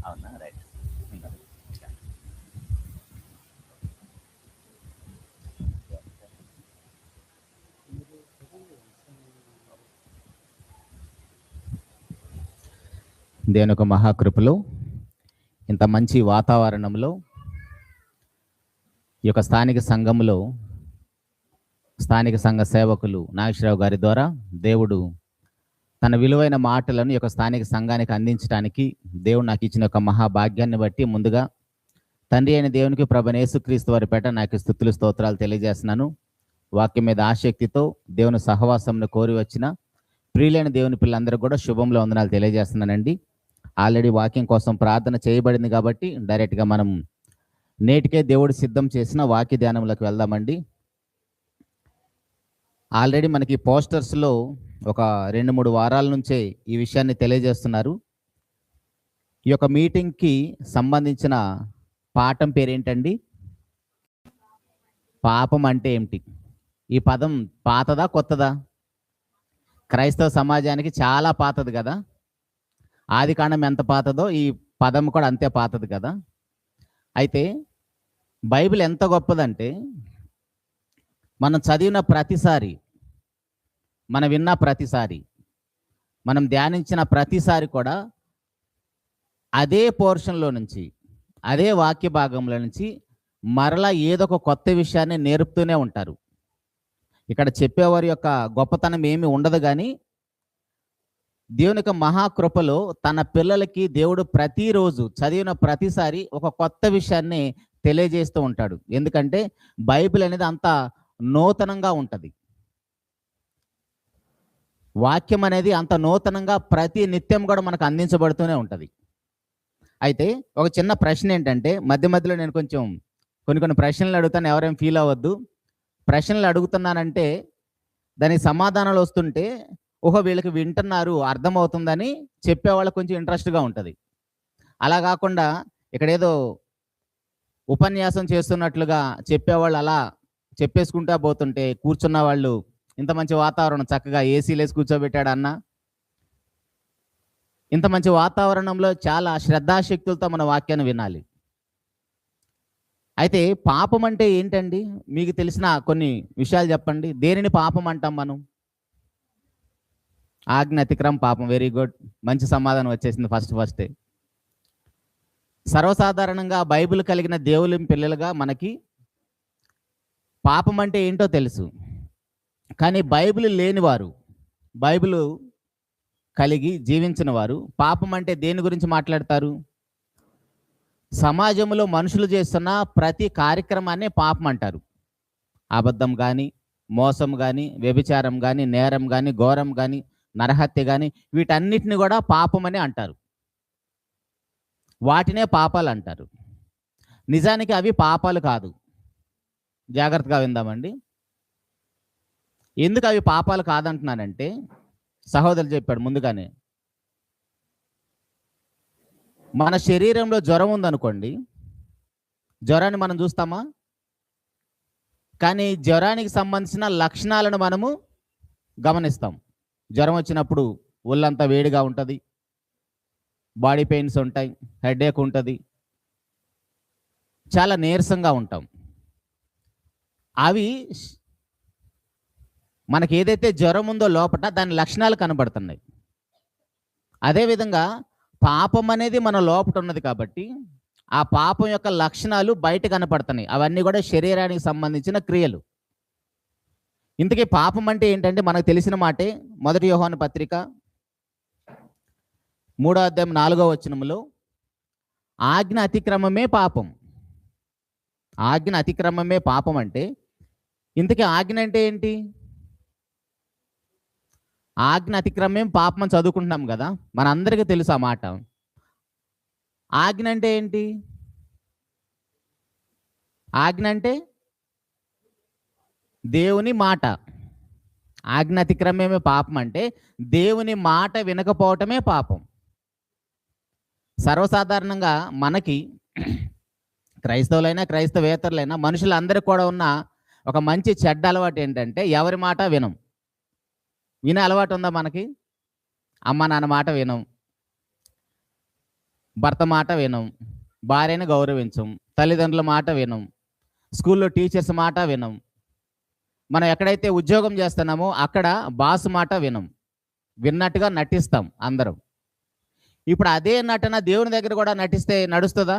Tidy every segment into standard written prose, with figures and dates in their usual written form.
అవునా, రైట్. దేవుని యొక్క మహాకృపలో ఇంత మంచి వాతావరణంలో ఈ యొక్క స్థానిక సంఘంలో స్థానిక సంఘ సేవకులు నాగేశ్వరరావు గారి ద్వారా దేవుడు తన విలువైన మాటలను ఈ యొక్క స్థానిక సంఘానికి అందించడానికి దేవుడు నాకు ఇచ్చిన ఒక మహాభాగ్యాన్ని బట్టి ముందుగా తండ్రి అయిన దేవునికి ప్రభువైన యేసుక్రీస్తు వారి పేట నాకు స్తుతులు స్తోత్రాలు తెలియజేస్తున్నాను. వాక్యం మీద ఆసక్తితో దేవుని సహవాసంను కోరి వచ్చిన ప్రియులైన దేవుని పిల్లలందరూ కూడా శుభంలో వందనాలు తెలియజేస్తున్నానండి. ఆల్రెడీ వాక్యం కోసం ప్రార్థన చేయబడింది కాబట్టి డైరెక్ట్గా మనం నేటికే దేవుడు సిద్ధం చేసిన వాక్య ధ్యానంలోకి వెళ్దామండి. ఆల్రెడీ మనకి పోస్టర్స్లో ఒక 2-3 వారాల నుంచే ఈ విషయాన్ని తెలియజేస్తున్నారు. ఈ యొక్క మీటింగ్కి సంబంధించిన పాఠం పేరేంటండి? పాపం అంటే ఏమిటి? ఈ పదం పాతదా కొత్తదా? క్రైస్తవ సమాజానికి చాలా పాతది కదా. ఆది కాండం ఎంత పాతదో ఈ పదం కూడా అంతే పాతది కదా. అయితే బైబిల్ ఎంత గొప్పదంటే మనం చదివిన ప్రతిసారి, మనం విన్న ప్రతిసారి, మనం ధ్యానించిన ప్రతిసారి కూడా అదే పోర్షన్లో నుంచి, అదే వాక్య భాగంలో నుంచి మరలా ఏదో ఒక కొత్త విషయాన్ని నేర్పుతూనే ఉంటారు. ఇక్కడ చెప్పేవారి యొక్క గొప్పతనం ఏమీ ఉండదు, కానీ దేవుని యొక్క మహాకృపలో తన పిల్లలకి దేవుడు ప్రతిరోజు చదివిన ప్రతిసారి ఒక కొత్త విషయాన్ని తెలియజేస్తూ ఉంటాడు. ఎందుకంటే బైబిల్ అనేది అంత నూతనంగా ఉంటుంది. వాక్యం అనేది అంత నూతనంగా ప్రతి నిత్యం కూడా మనకు అందించబడుతూనే ఉంటుంది. అయితే ఒక చిన్న ప్రశ్న ఏంటంటే, మధ్య మధ్యలో నేను కొంచెం కొన్ని ప్రశ్నలు అడుగుతాను, ఎవరేం ఫీల్ అవ్వద్దు. ప్రశ్నలు అడుగుతున్నానంటే దానికి సమాధానాలు వస్తుంటే వీళ్ళకి వింటున్నారు, అర్థమవుతుందని చెప్పేవాళ్ళకి కొంచెం ఇంట్రెస్ట్గా ఉంటుంది. అలా కాకుండా ఇక్కడ ఏదో ఉపన్యాసం చేస్తున్నట్లుగా చెప్పేవాళ్ళు అలా చెప్పేసుకుంటా పోతుంటే కూర్చున్న వాళ్ళు, ఇంత మంచి వాతావరణం చక్కగా ఏసీలేసి కూర్చోబెట్టాడు అన్న, ఇంత మంచి వాతావరణంలో చాలా శ్రద్ధాశక్తులతో మన వాక్యాన్ని వినాలి. అయితే పాపం అంటే ఏంటండి? మీకు తెలిసిన కొన్ని విషయాలు చెప్పండి. దేనిని పాపం అంటాం మనం? ఆజ్ఞ అతిక్రమం పాపం. వెరీ గుడ్, మంచి సమాధానం వచ్చేసింది ఫస్టే. సర్వసాధారణంగా బైబిల్ కలిగిన దేవుని పిల్లలుగా మనకి పాపం అంటే ఏంటో తెలుసు. కానీ బైబిల్ లేనివారు, బైబిల్ కలిగి జీవించిన వారు పాపం అంటే దేని గురించి మాట్లాడతారు? సమాజంలో మనుషులు చేస్తున్న ప్రతి కార్యక్రమాన్ని పాపం అంటారు. అబద్ధం కానీ, మోసం కానీ, వ్యభిచారం కానీ, నేరం కానీ, ఘోరం కానీ, నరహత్య కానీ, వీటన్నిటిని కూడా పాపం అని అంటారు. వాటినే పాపాలు అంటారు. నిజానికి అవి పాపాలు కాదు. జాగ్రత్తగా విందామండి. ఎందుకు అవి పాపాలు కాదంటున్నానంటే, సహోదరులు చెప్పాడు ముందుగానే, మన శరీరంలో జ్వరం ఉందనుకోండి, జ్వరాన్ని మనం చూస్తామా? కానీ జ్వరానికి సంబంధించిన లక్షణాలను మనము గమనిస్తాం. జ్వరం వచ్చినప్పుడు ఒళ్ళంతా వేడిగా ఉంటుంది, బాడీ పెయిన్స్ ఉంటాయి, హెడేక్ ఉంటుంది, చాలా నీరసంగా ఉంటాం. అవి మనకి ఏదైతే జ్వరం ఉందో లోపల దాని లక్షణాలు కనబడుతున్నాయి. అదేవిధంగా పాపం అనేది మన లోపల ఉన్నది కాబట్టి ఆ పాపం యొక్క లక్షణాలు బయట కనపడుతున్నాయి. అవన్నీ కూడా శరీరానికి సంబంధించిన క్రియలు. ఇంతకీ పాపం అంటే ఏంటంటే మనకు తెలిసిన మాటే. 1 యోహాను పత్రిక 3వ అధ్యాయం 4వ వచనంలో ఆజ్ఞ అతిక్రమమే పాపం. ఆజ్ఞ అతిక్రమమే పాపం అంటే ఇంతకీ ఆజ్ఞ అంటే ఏంటి? ఆజ్ఞ అతిక్రమం పాపం అని చదువుకుంటున్నాం కదా, మనందరికీ తెలుసు ఆ మాట. ఆజ్ఞ అంటే ఏంటి? ఆజ్ఞ అంటే దేవుని మాట. ఆజ్ఞ అతిక్రమమే పాపం అంటే దేవుని మాట వినకపోవటమే పాపం. సర్వసాధారణంగా మనకి క్రైస్తవులైనా క్రైస్తవేతరులైనా మనుషులందరికీ కూడా ఉన్న ఒక మంచి చెడ్డ అలవాటు ఏంటంటే ఎవరి మాట వినం. వినే అలవాటు ఉందా మనకి? అమ్మ నాన్న మాట వినం, భర్త మాట వినం, భార్యను గౌరవించం, తల్లిదండ్రుల మాట వినం, స్కూల్లో టీచర్స్ మాట వినం, మనం ఎక్కడైతే ఉద్యోగం చేస్తున్నామో అక్కడ బాస్ మాట వినం, విన్నట్టుగా నటిస్తాం అందరం. ఇప్పుడు అదే నటన దేవుని దగ్గర కూడా నటిస్తే నడుస్తుందా?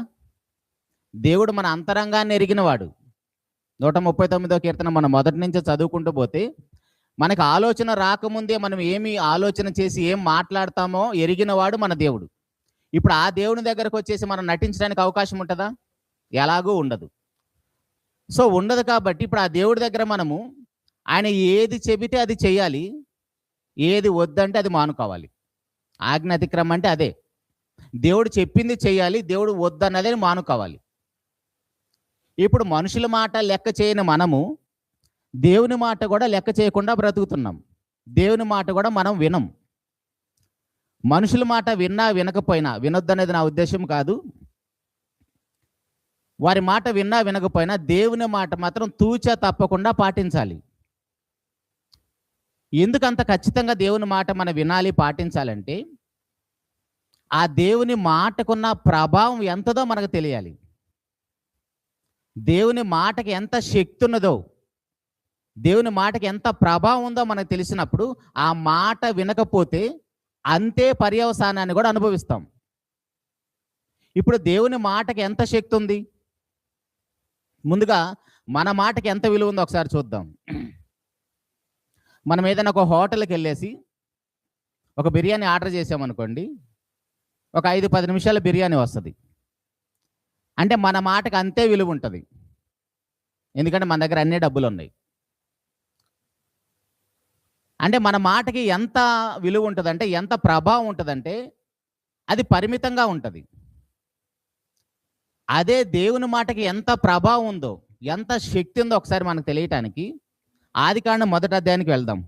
దేవుడు మన అంతరంగాన్ని ఎరిగినవాడు. 139వ కీర్తన మనం మొదటి నుంచి చదువుకుంటూ పోతే మనకు ఆలోచన రాకముందే మనం ఏమి ఆలోచన చేసి ఏం మాట్లాడతామో ఎరిగినవాడు మన దేవుడు. ఇప్పుడు ఆ దేవుని దగ్గరకు వచ్చేసి మనం నటించడానికి అవకాశం ఉంటుందా? ఎలాగూ ఉండదు. సో ఉండదు. కాబట్టి ఇప్పుడు ఆ దేవుడి దగ్గర మనము ఆయన ఏది చెబితే అది చేయాలి, ఏది వద్దంటే అది మానుకోవాలి. ఆజ్ఞ అతిక్రమం అంటే అదే. దేవుడు చెప్పింది చేయాలి, దేవుడు వద్దన్నదే మానుకోవాలి. ఇప్పుడు మనుషుల మాట లెక్క చేయని మనము దేవుని మాట కూడా లెక్క చేయకుండా బ్రతుకుతున్నాం. దేవుని మాట కూడా మనం వినం. మనుషుల మాట విన్నా వినకపోయినా, వినొద్దనేది నా ఉద్దేశం కాదు, వారి మాట విన్నా వినకపోయినా దేవుని మాట మాత్రం తూచా తప్పకుండా పాటించాలి. ఎందుకంత ఖచ్చితంగా దేవుని మాట మనం వినాలి, పాటించాలంటే ఆ దేవుని మాటకున్న ప్రభావం ఎంతదో మనకు తెలియాలి. దేవుని మాటకి ఎంత శక్తి ఉన్నదో, దేవుని మాటకి ఎంత ప్రభావం ఉందో మనకు తెలిసినప్పుడు ఆ మాట వినకపోతే అంతే పర్యవసానాన్ని కూడా అనుభవిస్తాం. ఇప్పుడు దేవుని మాటకి ఎంత శక్తి ఉంది? ముందుగా మన మాటకి ఎంత విలువ ఉందో ఒకసారి చూద్దాం. మనం ఏదైనా ఒక హోటల్కి వెళ్ళేసి ఒక బిర్యానీ ఆర్డర్ చేసామనుకోండి, ఒక 5-10 నిమిషాల బిర్యానీ వస్తుంది. అంటే మన మాటకి అంతే విలువ ఉంటుంది, ఎందుకంటే మన దగ్గర అన్ని డబ్బులు ఉన్నాయి. అంటే మన మాటకి ఎంత విలువ ఉంటుందంటే, ఎంత ప్రభావం ఉంటుందంటే అది పరిమితంగా ఉంటుంది. అదే దేవుని మాటకి ఎంత ప్రభావం ఉందో, ఎంత శక్తి ఉందో ఒకసారి మనకు తెలియటానికి ఆదికాండం 1వ అధ్యాయానికి వెళ్దాం.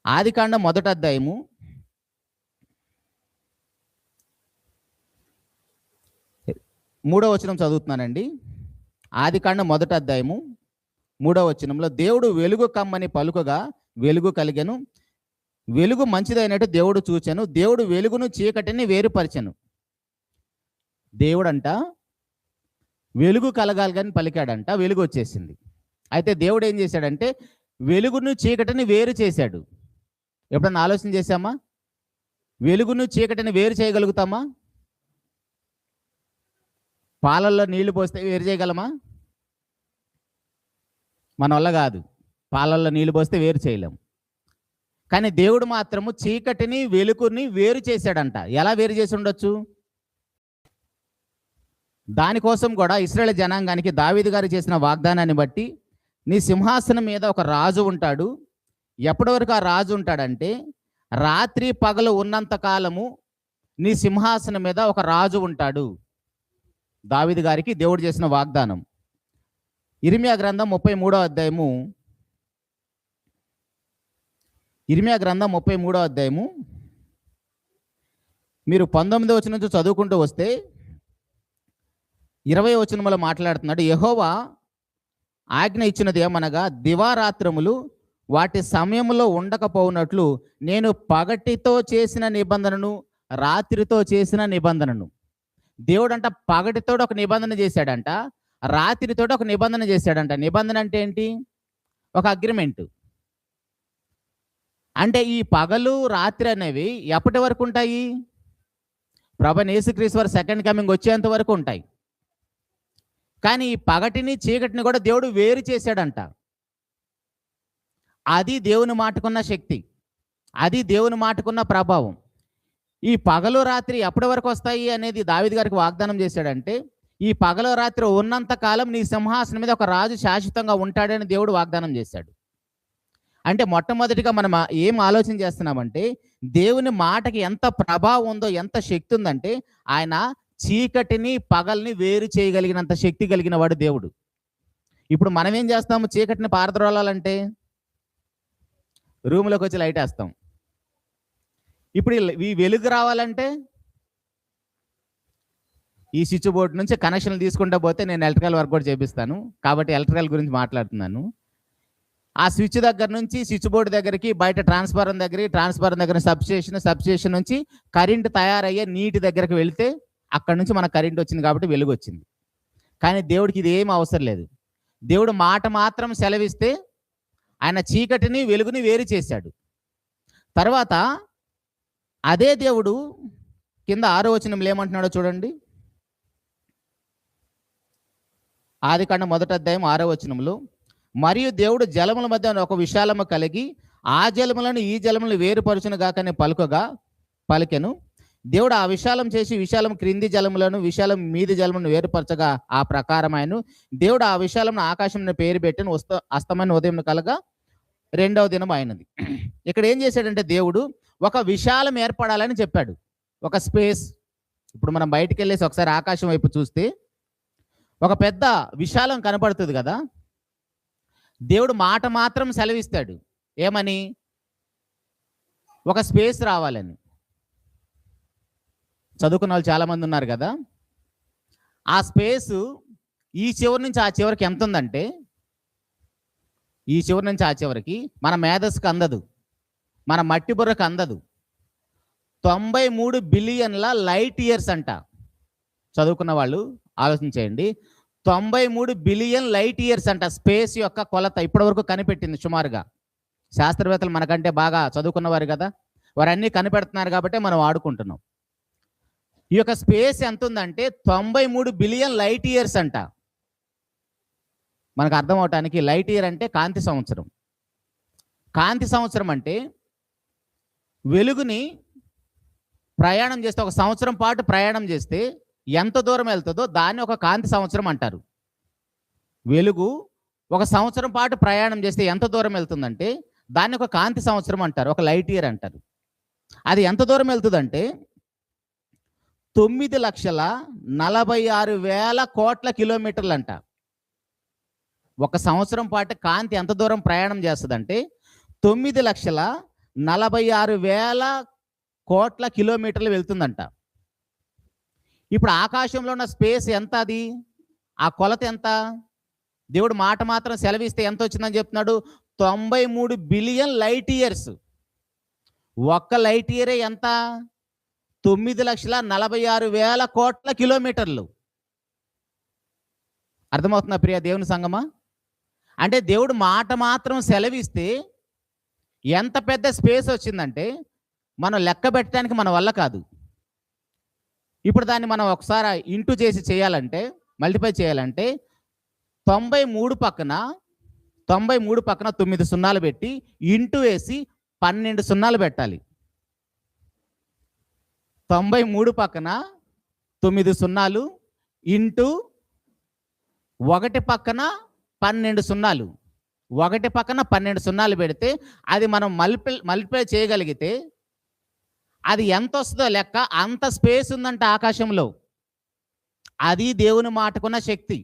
ఆదికాండం 1వ అధ్యాయము 3వ వచనం చదువుతున్నానండి. ఆదికాండం 1వ అధ్యాయము 3వ వచనంలో, దేవుడు వెలుగు కమ్మని పలుకగా వెలుగు కలిగెను, వెలుగు మంచిదైనట్టు దేవుడు చూచెను, దేవుడు వెలుగును చీకటిని వేరుపరిచెను. దేవుడంట వెలుగు కలగాలని పలికాడంట, వెలుగు వచ్చేసింది. అయితే దేవుడు ఏం చేశాడంటే వెలుగును చీకటిని వేరు చేశాడు. ఎప్పుడన్నా ఆలోచన చేశామా? వెలుగును చీకటిని వేరు చేయగలుగుతామా? పాలల్లో నీళ్లు పోస్తే వేరు చేయగలమా? మన వల్ల కాదు. పాలల్లో నీళ్లు పోస్తే వేరు చేయలేం. కానీ దేవుడు మాత్రము చీకటిని వెలుగుని వేరు చేశాడంట. ఎలా వేరు చేసి ఉండొచ్చు? దానికోసం కూడా ఇశ్రాయేలు జనాంగానికి దావీదు గారు చేసిన వాగ్దానాన్ని బట్టి, నీ సింహాసనం మీద ఒక రాజు ఉంటాడు. ఎప్పటి వరకు ఆ రాజు ఉంటాడంటే, రాత్రి పగలు ఉన్నంత కాలము నీ సింహాసనం మీద ఒక రాజు ఉంటాడు. దావీదు గారికి దేవుడు చేసిన వాగ్దానం. ఇర్మియా గ్రంథం 33వ అధ్యాయము, ఇర్మియా గ్రంథం 33వ అధ్యాయము మీరు 19వ వచనం నుంచి చదువుకుంటూ వస్తే 20వ వచనంలో మాట్లాడుతున్నాడు. యెహోవా ఆజ్ఞ ఇచ్చినది ఏమనగా, దివారాత్రములు వాటి సమయంలో ఉండకపోవునట్లు నేను పగటితో చేసిన నిబంధనను, రాత్రితో చేసిన నిబంధనను. దేవుడంట పగటితో ఒక నిబంధన చేశాడంట, రాత్రితో ఒక నిబంధన చేశాడంట. నిబంధన అంటే ఏంటి? ఒక అగ్రిమెంట్. అంటే ఈ పగలు రాత్రి అనేవి ఎప్పటి వరకు ఉంటాయి? ప్రభువైన యేసుక్రీస్తు వారి సెకండ్ కమింగ్ వచ్చేంత వరకు ఉంటాయి. కానీ ఈ పగటిని చీకటిని కూడా దేవుడు వేరు చేశాడంట. అది దేవుని మాటకున్న శక్తి, అది దేవుని మాటకున్న ప్రభావం. ఈ పగలు రాత్రి ఎప్పటి వరకు వస్తాయి అనేది దావీదు గారికి వాగ్దానం చేశాడంటే, ఈ పగలు రాత్రి ఉన్నంత కాలం నీ సింహాసనం మీద ఒక రాజు శాశ్వతంగా ఉంటాడని దేవుడు వాగ్దానం చేశాడు. అంటే మొట్టమొదటిగా మనం ఏం ఆలోచన చేస్తున్నామంటే, దేవుని మాటకి ఎంత ప్రభావం ఉందో, ఎంత శక్తి ఉందంటే, ఆయన చీకటిని పగల్ని వేరు చేయగలిగినంత శక్తి కలిగిన వాడు దేవుడు. ఇప్పుడు మనం ఏం చేస్తాము? చీకటిని పారద్రోలాలంటే రూమ్లోకి వచ్చి లైట్ వేస్తాం. ఇప్పుడు ఈ వెలుగు రావాలంటే ఈ స్విచ్ బోర్డు నుంచి కనెక్షన్లు తీసుకుంటూ పోతే, నేను ఎలక్ట్రికల్ వర్క్ కూడా చేపిస్తాను కాబట్టి ఎలక్ట్రికల్ గురించి మాట్లాడుతున్నాను. ఆ స్విచ్ దగ్గర నుంచి స్విచ్ బోర్డు దగ్గరికి, బయట ట్రాన్స్ఫారం దగ్గర సబ్స్టేషన్ నుంచి కరెంట్ తయారయ్యే నీటి దగ్గరకు వెళితే అక్కడ నుంచి మనకు కరెంట్ వచ్చింది కాబట్టి వెలుగు వచ్చింది. కానీ దేవుడికి ఇది ఏం అవసరం లేదు. దేవుడు మాట మాత్రం సెలవిస్తే ఆయన చీకటిని వెలుగుని వేరు చేశాడు. తర్వాత అదే దేవుడు కింద 6వ వచనంలో ఏమంటున్నాడో చూడండి. ఆదికాండం 1వ అధ్యాయం 6వ వచనంలో, మరియు దేవుడు జలముల మధ్య ఒక విశాలము కలిగి ఆ జలములను ఈ జలములను వేరుపరచును గాకని పలికెను. దేవుడు ఆ విశాలం చేసి విశాలం క్రింది జలములను విశాలం మీది జలములను వేరుపరచగా ఆ ప్రకారమైన దేవుడు ఆ విశాలం ఆకాశం పేరు పెట్టిన అస్తమైన ఉదయం కలగా 2వ దినం అయినది. ఇక్కడ ఏం చేశాడంటే దేవుడు ఒక విశాలం ఏర్పడాలని చెప్పాడు, ఒక స్పేస్. ఇప్పుడు మనం బయటికి వెళ్ళేసి ఒకసారి ఆకాశం వైపు చూస్తే ఒక పెద్ద విశాలం కనపడుతుంది కదా. దేవుడు మాట మాత్రం సెలవిస్తాడు, ఏమని? ఒక స్పేస్ రావాలని. చదువుకున్న వాళ్ళు చాలామంది ఉన్నారు కదా. ఆ స్పేసు ఈ చివరి నుంచి ఆ చివరికి ఎంత ఉందంటే, ఈ చివరి నుంచి ఆ చివరికి మన మేధస్సుకు అందదు, మన మట్టి బుర్రకు అందదు. 93 బిలియన్ల లైట్ ఇయర్స్ అంట. చదువుకున్న వాళ్ళు ఆలోచించేయండి. 93 బిలియన్ లైట్ ఇయర్స్ అంట స్పేస్ యొక్క కొలత ఇప్పటి వరకు కనిపెట్టింది సుమారుగా. శాస్త్రవేత్తలు మనకంటే బాగా చదువుకున్నవారు కదా, వారు అన్నీ కనిపెడుతున్నారు కాబట్టి మనం ఆడుకుంటున్నాం. ఈ యొక్క స్పేస్ ఎంత ఉందంటే 93 బిలియన్ లైట్ ఇయర్స్ అంట. మనకు అర్థం అవటానికి లైట్ ఇయర్ అంటే కాంతి సంవత్సరం. కాంతి సంవత్సరం అంటే వెలుగుని ప్రయాణం చేస్తే, ఒక సంవత్సరం పాటు ప్రయాణం చేస్తే ఎంత దూరం వెళ్తుందో దాన్ని ఒక కాంతి సంవత్సరం అంటారు. వెలుగు ఒక సంవత్సరం పాటు ప్రయాణం చేస్తే ఎంత దూరం వెళ్తుందంటే దాన్ని ఒక కాంతి సంవత్సరం అంటారు, ఒక లైట్ ఇయర్ అంటారు. అది ఎంత దూరం వెళ్తుందంటే 9,46,000 కోట్ల కిలోమీటర్లు అంట. ఒక సంవత్సరం పాటు కాంతి ఎంత దూరం ప్రయాణం చేస్తుందంటే 9,46,000 కోట్ల కిలోమీటర్లు వెళ్తుందంట. ఇప్పుడు ఆకాశంలో ఉన్న స్పేస్ ఎంత? అది ఆ కొలత ఎంత? దేవుడు మాట మాత్రం సెలవిస్తే ఎంత వచ్చిందని చెప్తున్నాడు? 93 బిలియన్ లైట్ ఇయర్స్. ఒక్క లైట్ ఇయరే ఎంత? 9,46,000 కోట్ల కిలోమీటర్లు. అర్థమవుతుందా ప్రియ దేవుని సంగమా? అంటే దేవుడు మాట మాత్రం సెలవిస్తే ఎంత పెద్ద స్పేస్ వచ్చిందంటే మనం లెక్క పెట్టడానికి మన వల్ల కాదు. ఇప్పుడు దాన్ని మనం ఒకసారి ఇంటూ చేసి చేయాలంటే, మల్టిప్లై చేయాలంటే 93 పక్కన 9 సున్నాలు పెట్టి ఇంటూ వేసి 12 సున్నాలు పెట్టాలి. 93 పక్కన 9 సున్నాలు ఇంటూ 1 పక్కన 12 సున్నాలు, 1 పక్కన 12 సున్నాలు పెడితే అది మనం మల్టిప్లై చేయగలిగితే అది ఎంత వస్తుందో లెక్క. అంత స్పేస్ ఉందంట ఆకాశంలో. అది దేవుని మాటకున్న శక్తి.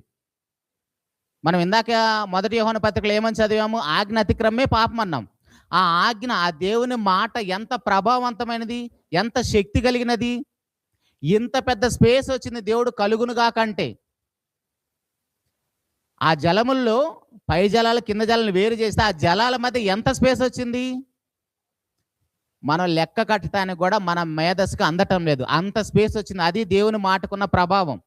మనం ఇందాక 1 యోహాను పత్రికలో ఏమని చదివాము? ఆజ్ఞ అతిక్రమే పాపం అన్నాం. ఆ ఆజ్ఞ, ఆ దేవుని మాట ఎంత ప్రభావవంతమైనది, ఎంత శక్తి కలిగినది. ఇంత పెద్ద స్పేస్ వచ్చింది దేవుడు కలుగునుగా కంటే. ఆ జలముల్లో పై జలాలు కింద జలాలను వేరు చేస్తే ఆ జలాల మధ్య ఎంత స్పేస్ వచ్చింది? మనం లెక్క కట్టడానికి కూడా మన మేధస్సుకు అందటం లేదు, అంత స్పేస్ వచ్చింది. అది దేవుని మాటకున్న ప్రభావం.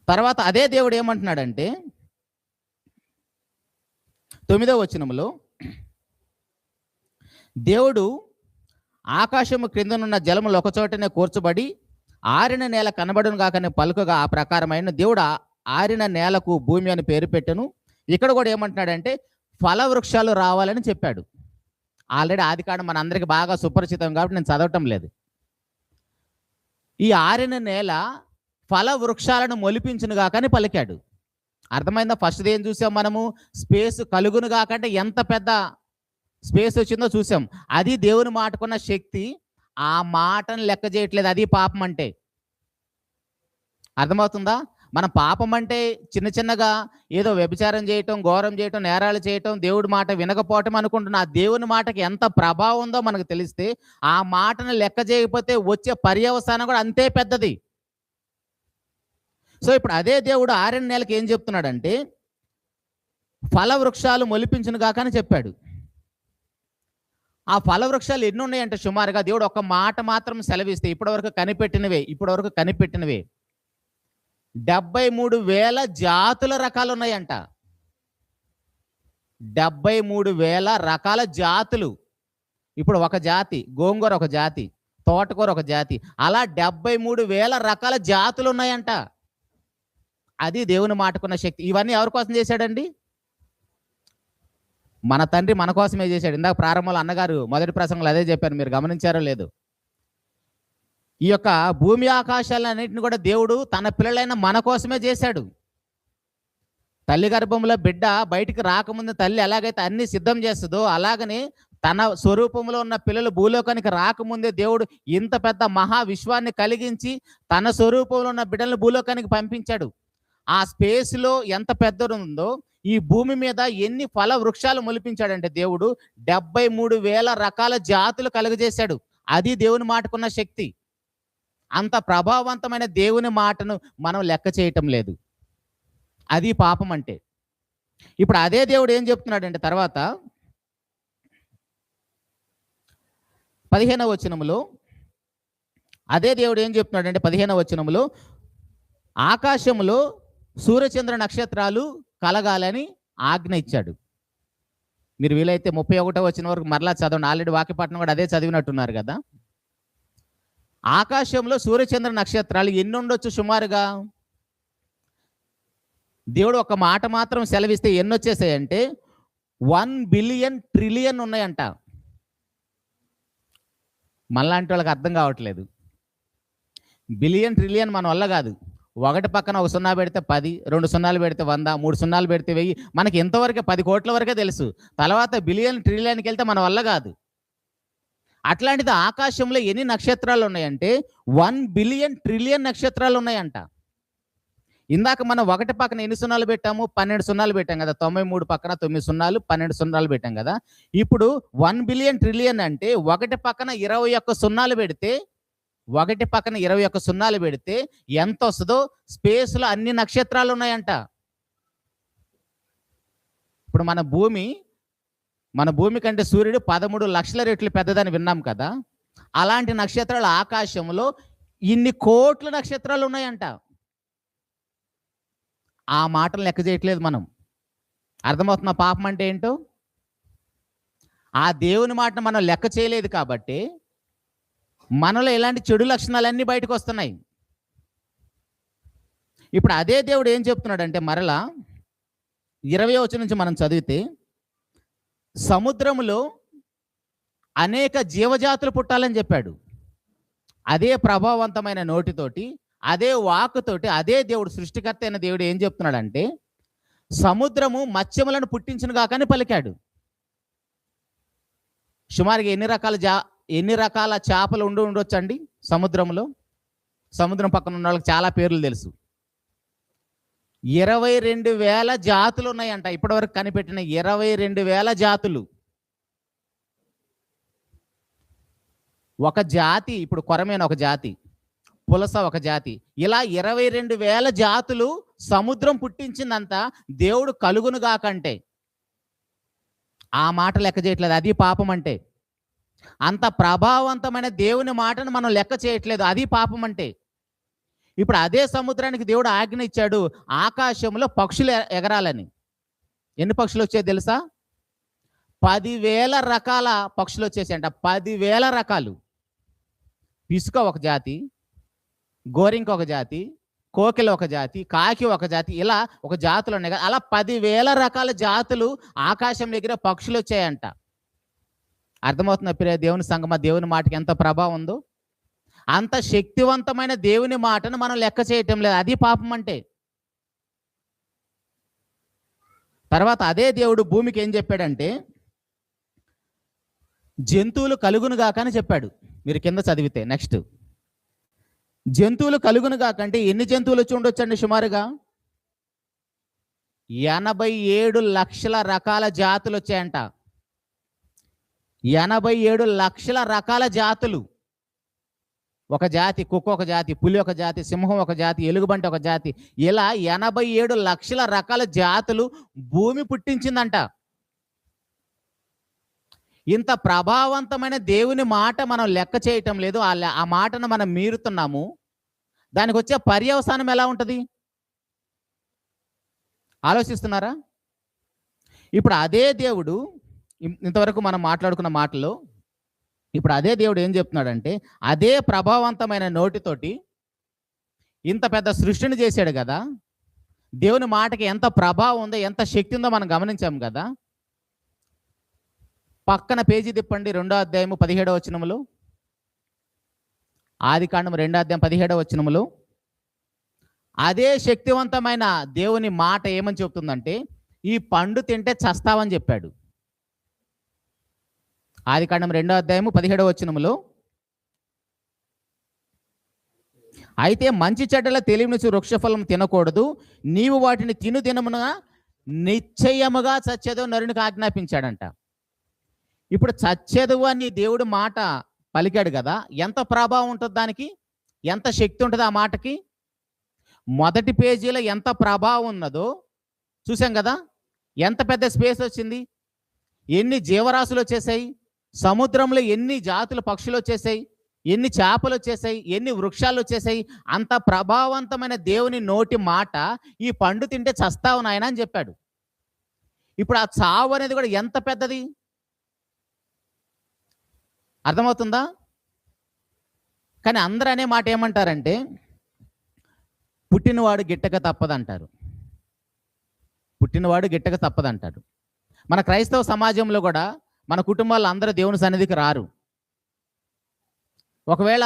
తర్వాత అదే దేవుడు ఏమంటున్నాడంటే 9వ వచనంలో, దేవుడు ఆకాశము క్రిందనున్న జలములు ఒకచోటనే కూర్చబడి ఆరిన నేల కనబడును కాకనే పలుకగా ఆ ప్రకారమైన దేవుడు ఆరిన నేలకు భూమి అని పేరు పెట్టెను. ఇక్కడ కూడా ఏమంటున్నాడంటే ఫలవృక్షాలు రావాలని చెప్పాడు. ఆల్రెడీ ఆదికాండం మన అందరికి బాగా సుపరిచితం కాబట్టి నేను చదవటం లేదు. ఈ ఆరిన నేల ఫల వృక్షాలను మొలిపించును గాకని పలికాడు. అర్థమైందా? ఫస్ట్ ఏం చూసాం మనము? స్పేస్ కలుగును కాకంటే ఎంత పెద్ద స్పేస్ వచ్చిందో చూసాం. అది దేవుని మాటకున్న శక్తి. ఆ మాటను లెక్క చేయట్లేదు, అది పాపం అంటే. అర్థమవుతుందా? మన పాపం అంటే చిన్న చిన్నగా ఏదో వ్యభిచారం చేయటం, ఘోరం చేయటం, నేరాలు చేయటం, దేవుడి మాట వినకపోవటం అనుకుంటున్నా. ఆ దేవుని మాటకి ఎంత ప్రభావం ఉందో మనకు తెలిస్తే ఆ మాటను లెక్క చేయకపోతే వచ్చే పర్యవసానం కూడా అంతే పెద్దది. సో ఇప్పుడు అదే దేవుడు ఆరిన నేలకి ఏం చెప్తున్నాడంటే ఫల వృక్షాలు మొలిపించును గాక అని చెప్పాడు. ఆ ఫల వృక్షాలు ఎన్ని ఉన్నాయంటే సుమారుగా దేవుడు ఒక మాట మాత్రం సెలవిస్తే ఇప్పటివరకు కనిపెట్టినవే 73,000 జాతుల రకాలు ఉన్నాయంట. 73,000 రకాల జాతులు. ఇప్పుడు ఒక జాతి గోంగూర, ఒక జాతి తోటకూర, ఒక జాతి, అలా 73,000 రకాల జాతులు ఉన్నాయంట. అది దేవుని మాటకున్న శక్తి. ఇవన్నీ ఎవరి కోసం చేశాడండి? మన తండ్రి మన కోసమే చేశాడు. ఇందాక ప్రారంభంలో అన్నగారు మొదటి ప్రసంగంలో అదే చెప్పారు, మీరు గమనించారో లేదు. ఈ యొక్క భూమి ఆకాశాలన్నింటిని కూడా దేవుడు తన పిల్లలైన మన కోసమే చేశాడు. తల్లి గర్భంలో బిడ్డ బయటికి రాకముందు తల్లి ఎలాగైతే అన్ని సిద్ధం చేస్తుందో, అలాగనే తన స్వరూపంలో ఉన్న పిల్లలు భూలోకానికి రాకముందే దేవుడు ఇంత పెద్ద మహా విశ్వాన్ని కలిగించి తన స్వరూపంలో ఉన్న బిడ్డలను భూలోకానికి పంపించాడు. ఆ స్పేస్లో ఎంత పెద్దది ఉందో ఈ భూమి మీద ఎన్ని ఫల వృక్షాలు మొలిపించాడంటే దేవుడు 73,000 రకాల జాతులు కలుగజేశాడు. అది దేవుని మాటకున్న శక్తి. అంత ప్రభావవంతమైన దేవుని మాటను మనం లెక్క చేయటం లేదు. అది పాపం అంటే. ఇప్పుడు అదే దేవుడు ఏం చెప్తున్నాడంటే తర్వాత 15వ వచనములో, అదే దేవుడు ఏం చెప్తున్నాడంటే 15వ వచనములో, ఆకాశములో సూర్యచంద్ర నక్షత్రాలు కలగాలని ఆజ్ఞ ఇచ్చాడు. మీరు వీలైతే 31వ వచనం వరకు మరలా చదవండి. ఆల్రెడీ వాక్యపట్నం కూడా అదే చదివినట్టున్నారు కదా. ఆకాశంలో సూర్యచంద్ర నక్షత్రాలు ఎన్ని ఉండొచ్చు సుమారుగా? దేవుడు ఒక మాట మాత్రం సెలవిస్తే ఎన్ని వచ్చేసాయంటే 1 బిలియన్ ట్రిలియన్ ఉన్నాయంట. మనలాంటి వాళ్ళకి అర్థం కావట్లేదు. బిలియన్ ట్రిలియన్ మన వల్ల కాదు. ఒకటి పక్కన ఒక సున్నా పెడితే 10, 2 సున్నాలు పెడితే 100, 3 సున్నాలు పెడితే 1000. మనకి ఎంతవరకే 10 కోట్ల వరకే తెలుసు. తర్వాత బిలియన్ ట్రిలియన్కి వెళ్తే మన వల్ల కాదు. అట్లాంటిది ఆకాశంలో ఎన్ని నక్షత్రాలు ఉన్నాయంటే 1 బిలియన్ ట్రిలియన్ నక్షత్రాలు ఉన్నాయంట. ఇందాక మనం ఒకటి పక్కన ఎన్ని సున్నాలు పెట్టాము? 12 సున్నాలు పెట్టాం కదా. 93 పక్కన 9 సున్నాలు, 12 సున్నాలు పెట్టాం కదా. ఇప్పుడు 1 బిలియన్ ట్రిలియన్ అంటే ఒకటి పక్కన 21 సున్నాలు పెడితే, ఒకటి పక్కన 21 సున్నాలు పెడితే ఎంత వస్తుందో? స్పేస్లో అన్ని నక్షత్రాలు ఉన్నాయంట. ఇప్పుడు మన భూమి కంటే సూర్యుడు 13 లక్షల రెట్లు పెద్దదని విన్నాం కదా. అలాంటి నక్షత్రాలు ఆకాశంలో ఇన్ని కోట్ల నక్షత్రాలు ఉన్నాయంట. ఆ మాటలు లెక్క చేయట్లేదు మనం. అర్థమవుతున్న పాపం అంటే ఏంటో? ఆ దేవుని మాటను మనం లెక్క చేయలేదు కాబట్టి మనలో ఇలాంటి చెడు లక్షణాలన్నీ బయటకు వస్తున్నాయి. ఇప్పుడు అదే దేవుడు ఏం చెప్తున్నాడంటే మరలా 20వ వచనం నుంచి మనం చదివితే, సముద్రములో అనేక జీవజాతులు పుట్టాలని చెప్పాడు. అదే ప్రభావవంతమైన నోటితోటి, అదే వాక్కుతోటి అదే దేవుడు, సృష్టికర్త అయిన దేవుడు ఏం చెప్తున్నాడంటే సముద్రము మత్స్యములను పుట్టించును గాక అని పలికాడు. సుమారుగా ఎన్ని రకాల చేపలు ఉండొచ్చండి సముద్రంలో? సముద్రం పక్కన ఉన్న వాళ్ళకి చాలా పేర్లు తెలుసు. 22,000 జాతులు ఉన్నాయంట. ఇప్పటివరకు కనిపెట్టిన 22,000 జాతులు. ఒక జాతి, ఇప్పుడు కొరమేన ఒక జాతి, పులస ఒక జాతి, ఇలా 22,000 జాతులు సముద్రం పుట్టించిందంతా దేవుడు కలుగును గాకంటే. ఆ మాట లెక్క చేయట్లేదు. అది పాపం అంటే. అంత ప్రభావవంతమైన దేవుని మాటను మనం లెక్క చేయట్లేదు. అది పాపం అంటే. ఇప్పుడు అదే సముద్రానికి దేవుడు ఆజ్ఞ ఇచ్చాడు ఆకాశంలో పక్షులు ఎగరాలని. ఎన్ని పక్షులు వచ్చాయి తెలుసా? 10,000 రకాల పక్షులు వచ్చేసాయంట. 10,000 రకాలు. పిసుక ఒక జాతి, గోరింక ఒక జాతి, కోకిల ఒక జాతి, కాకి ఒక జాతి, ఇలా ఒక జాతులు ఉన్నాయి కదా. అలా 10,000 రకాల జాతులు ఆకాశం దగ్గర పక్షులు వచ్చాయంట. అర్థమవుతున్న ప్రియ దేవుని సంగమా, దేవుని మాటకి ఎంత ప్రభావం ఉందో? అంత శక్తివంతమైన దేవుని మాటను మనం లెక్క చేయటం లేదు. అది పాపం అంటే. తర్వాత అదే దేవుడు భూమికి ఏం చెప్పాడంటే జంతువులు కలుగును గాక అని చెప్పాడు. మీరు కింద చదివితే నెక్స్ట్, జంతువులు కలుగును గాక అంటే ఎన్ని జంతువులు వచ్చి ఉండొచ్చండి సుమారుగా? 87 లక్షల రకాల జాతులు వచ్చాయంట. 87 లక్షల రకాల జాతులు. ఒక జాతి, కుక్క ఒక జాతి, పులి ఒక జాతి, సింహం ఒక జాతి, ఎలుగుబంటి ఒక జాతి, ఇలా 87 లక్షల రకాల జాతులు భూమి పుట్టించిందంట. ఇంత ప్రభావవంతమైన దేవుని మాట మనం లెక్క చేయటం లేదు. ఆ మాటను మనం మీరుతున్నాము. దానికి వచ్చే పర్యవసానం ఎలా ఉంటుంది ఆలోచిస్తున్నారా? ఇప్పుడు అదే దేవుడు, ఇంతవరకు మనం మాట్లాడుకున్న మాటలో, ఇప్పుడు అదే దేవుడు ఏం చెప్తున్నాడంటే, అదే ప్రభావవంతమైన నోటితోటి ఇంత పెద్ద సృష్టిని చేశాడు కదా. దేవుని మాటకి ఎంత ప్రభావం ఉందో, ఎంత శక్తి ఉందో మనం గమనించాం కదా. పక్కన పేజీ తిప్పండి, 2వ అధ్యాయము 17వ వచనములో. ఆదికాండం 2వ అధ్యాయం 17వ వచనములో అదే శక్తివంతమైన దేవుని మాట ఏమని చెప్తుందంటే, ఈ పండు తింటే చస్తావని చెప్పాడు. ఆదికాండం 2వ అధ్యాయము 17వ వచనములో, అయితే మంచి చెడ్డల తెలివినిచ్చు వృక్షఫలం తినకూడదు, నీవు వాటిని తిను దినమున నిశ్చయముగా చచ్చేదు నరునికి ఆజ్ఞాపించాడంట. ఇప్పుడు చచ్చేదు అని దేవుడు మాట పలికాడు కదా, ఎంత ప్రభావం ఉంటుంది దానికి, ఎంత శక్తి ఉంటుంది ఆ మాటకి. మొదటి పేజీలో ఎంత ప్రభావం ఉన్నదో చూసాం కదా. ఎంత పెద్ద స్పేస్ వచ్చింది, ఎన్ని జీవరాశులు వచ్చేసాయి, సముద్రంలో ఎన్ని జాతుల పక్షులు వచ్చేసాయి, ఎన్ని చేపలు వచ్చేసాయి, ఎన్ని వృక్షాలు వచ్చేసాయి. అంత ప్రభావవంతమైన దేవుని నోటి మాట, ఈ పండు తింటే చస్తావు నాయన అని చెప్పాడు. ఇప్పుడు ఆ చావు అనేది కూడా ఎంత పెద్దది, అర్థమవుతుందా? కానీ అందరూ అనే మాట ఏమంటారంటే, పుట్టినవాడు గిట్టక తప్పదంటారు. పుట్టినవాడు గిట్టక తప్పదంటారు. మన క్రైస్తవ సమాజంలో కూడా మన కుటుంబాల్లో అందరూ దేవుని సన్నిధికి రారు. ఒకవేళ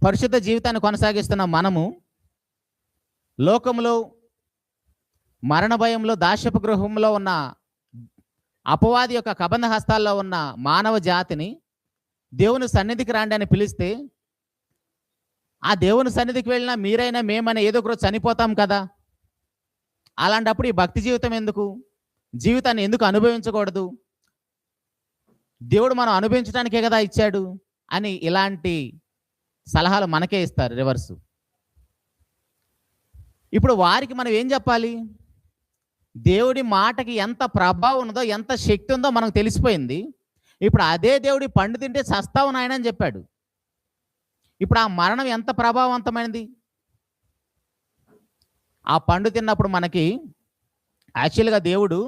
పరిశుద్ధ జీవితాన్ని కొనసాగిస్తున్న మనము లోకంలో మరణ భయంలో దాస్యపు గృహంలో ఉన్న అపవాది యొక్క కబంధ హస్తాల్లో ఉన్న మానవ జాతిని దేవుని సన్నిధికి రాండి అని పిలిస్తే, ఆ దేవుని సన్నిధికి వెళ్ళినా మీరైనా మేమైనా ఏదో ఒకరోజు చనిపోతాం కదా. అలాంటప్పుడు ఈ భక్తి జీవితం ఎందుకు, జీవితాన్ని ఎందుకు అనుభవించకూడదు, దేవుడు మనం అనుభవించడానికే కదా ఇచ్చాడు అని ఇలాంటి సలహాలు మనకే ఇస్తారు రివర్సు. ఇప్పుడు వారికి మనం ఏం చెప్పాలి? దేవుడి మాటకి ఎంత ప్రభావం ఉందో, ఎంత శక్తి ఉందో మనకు తెలిసిపోయింది. ఇప్పుడు అదే దేవుడి పండు తింటే చస్తావు నాయన అని చెప్పాడు. ఇప్పుడు ఆ మరణం ఎంత ప్రభావవంతమైనది. ఆ పండు తిన్నప్పుడు మనకి యాక్చువల్గా దేవుడు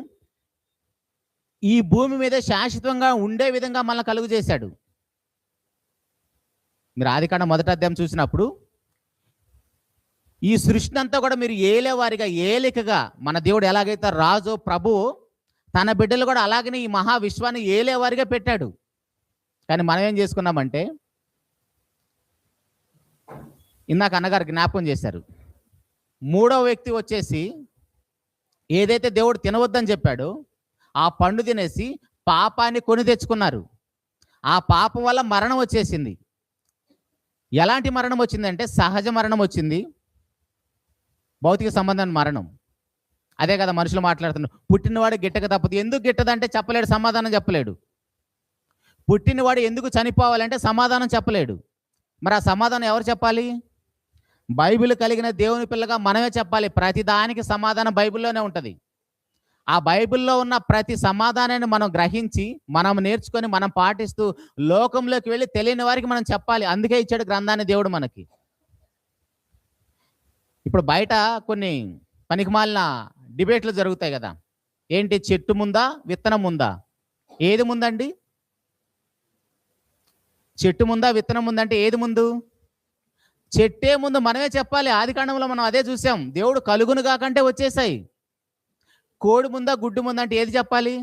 ఈ భూమి మీద శాశ్వతంగా ఉండే విధంగా మనల్ని కలుగు చేశాడు. మీరు ఆదికాండం 1వ అధ్యాయం చూసినప్పుడు ఈ సృష్టి అంతా కూడా మీరు ఏలేవారిగా, ఏలికగా, మన దేవుడు ఎలాగైతే రాజు ప్రభువు తన బిడ్డలు కూడా అలాగనే ఈ మహావిశ్వాన్ని ఏలేవారిగా పెట్టాడు. కానీ మనం ఏం చేసుకున్నామంటే, ఇందాక అన్నగారు జ్ఞాపకం చేశారు, 3వ వ్యక్తి వచ్చేసి ఏదైతే దేవుడు తినవద్దని చెప్పాడో ఆ పండు తినేసి పాపాన్ని కొని తెచ్చుకున్నారు. ఆ పాపం వల్ల మరణం వచ్చేసింది. ఎలాంటి మరణం వచ్చిందంటే సహజ మరణం వచ్చింది, భౌతిక సంబంధమైన మరణం. అదే కదా మనుషులు మాట్లాడుతున్నారు, పుట్టినవాడు గిట్టక తప్పదు. ఎందుకు గిట్టదంటే చెప్పలేడు, సమాధానం చెప్పలేడు. పుట్టినవాడు ఎందుకు చనిపోవాలంటే సమాధానం చెప్పలేడు. మరి ఆ సమాధానం ఎవరు చెప్పాలి? బైబిల్ కలిగిన దేవుని పిల్లగా మనమే చెప్పాలి. ప్రతి దానికి సమాధానం బైబిల్లోనే ఉంటుంది. ఆ బైబిల్లో ఉన్న ప్రతి సమాధానాన్ని మనం గ్రహించి, మనం నేర్చుకొని, మనం పాటిస్తూ లోకంలోకి వెళ్ళి తెలియని వారికి మనం చెప్పాలి. అందుకే ఇచ్చాడు గ్రంథాన్ని దేవుడు మనకి. ఇప్పుడు బయట కొన్ని పనికిమాలిన డిబేట్లు జరుగుతాయి కదా. ఏంటి, చెట్టు ముందా విత్తనం ముందా? ఏది ముందండి? చెట్టు ముందా విత్తనం ముందంటే ఏది ముందు? చెట్టే ముందు. మనమే చెప్పాలి. ఆదికాండంలో మనం అదే చూసాం. దేవుడు కలుగును కాకంటే వచ్చేసాయి. కోడి ముందా గుడ్డు ముందా అంటే ఏది చెప్పాలి?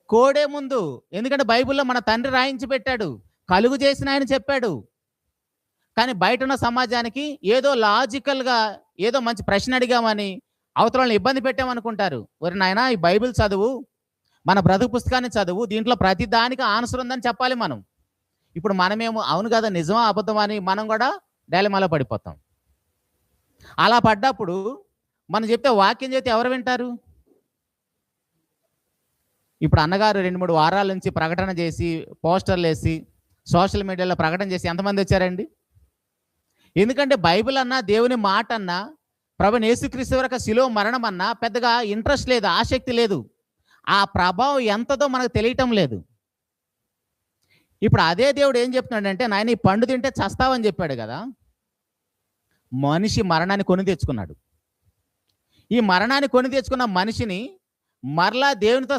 కోడే ముందు. ఎందుకంటే బైబిల్లో మన తండ్రి రాయించి పెట్టాడు, కలుగు చేసిన ఆయన చెప్పాడు. కానీ బయట ఉన్న సమాజానికి ఏదో లాజికల్గా ఏదో మంచి ప్రశ్న అడిగామని అవతలని ఇబ్బంది పెట్టామనుకుంటారు. ఒరి నాయనా, ఈ బైబిల్ చదువు, మన బ్రతుకు పుస్తకాన్ని చదువు, దీంట్లో ప్రతి దానికి ఆన్సర్ ఉందని చెప్పాలి మనం. ఇప్పుడు మనమేమో అవును కదా, నిజమా అబద్ధమా అని మనం కూడా డైలమాలో పడిపోతాం. అలా పడ్డప్పుడు మనం చెప్తే, వాక్యం చెప్తే ఎవరు వింటారు? ఇప్పుడు అన్నగారు 2-3 వారాల నుంచి ప్రకటన చేసి, పోస్టర్లు వేసి, సోషల్ మీడియాలో ప్రకటన చేసి ఎంతమంది వచ్చారండి? ఎందుకంటే బైబిల్ అన్నా, దేవుని మాట అన్నా, ప్రభువైన యేసుక్రీస్తు వరకు శిలువ మరణం అన్నా పెద్దగా ఇంట్రెస్ట్ లేదు, ఆసక్తి లేదు. ఆ ప్రభావం ఎంతదో మనకు తెలియటం లేదు. ఇప్పుడు అదే దేవుడు ఏం చెప్తున్నాడంటే, నాయన ఈ పండు తింటే చస్తావని చెప్పాడు కదా. మనిషి మరణాన్ని కొని తెచ్చుకున్నాడు. ఈ మరణాన్ని కొని తెచ్చుకున్న మనిషిని మరలా దేవునితో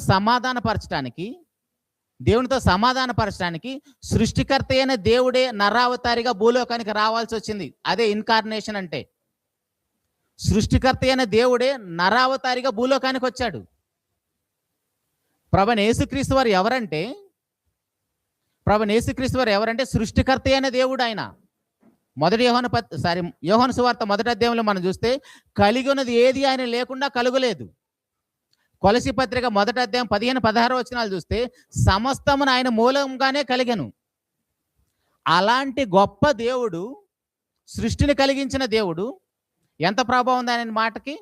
సమాధానపరచడానికి సృష్టికర్త అయిన దేవుడే నరావతారిగా భూలోకానికి రావాల్సి వచ్చింది. అదే ఇన్కార్నేషన్ అంటే. సృష్టికర్త అయిన దేవుడే నరావతారిగా భూలోకానికి వచ్చాడు. ప్రభువైన యేసుక్రీస్తు వారు ఎవరంటే సృష్టికర్త అయిన దేవుడు ఆయన. యోహాను సువార్త 1వ అధ్యాయంలో మనం చూస్తే కలిగి ఉన్నది ఏది ఆయన లేకుండా కలుగలేదు. కొలసి పత్రిక 1వ అధ్యాయం 15-16 వచనాలు చూస్తే సమస్తమును ఆయన మూలంగానే కలిగెను. అలాంటి గొప్ప దేవుడు, సృష్టిని కలిగించిన దేవుడు, ఎంత ప్రభావం ఉంది ఆయన మాటకి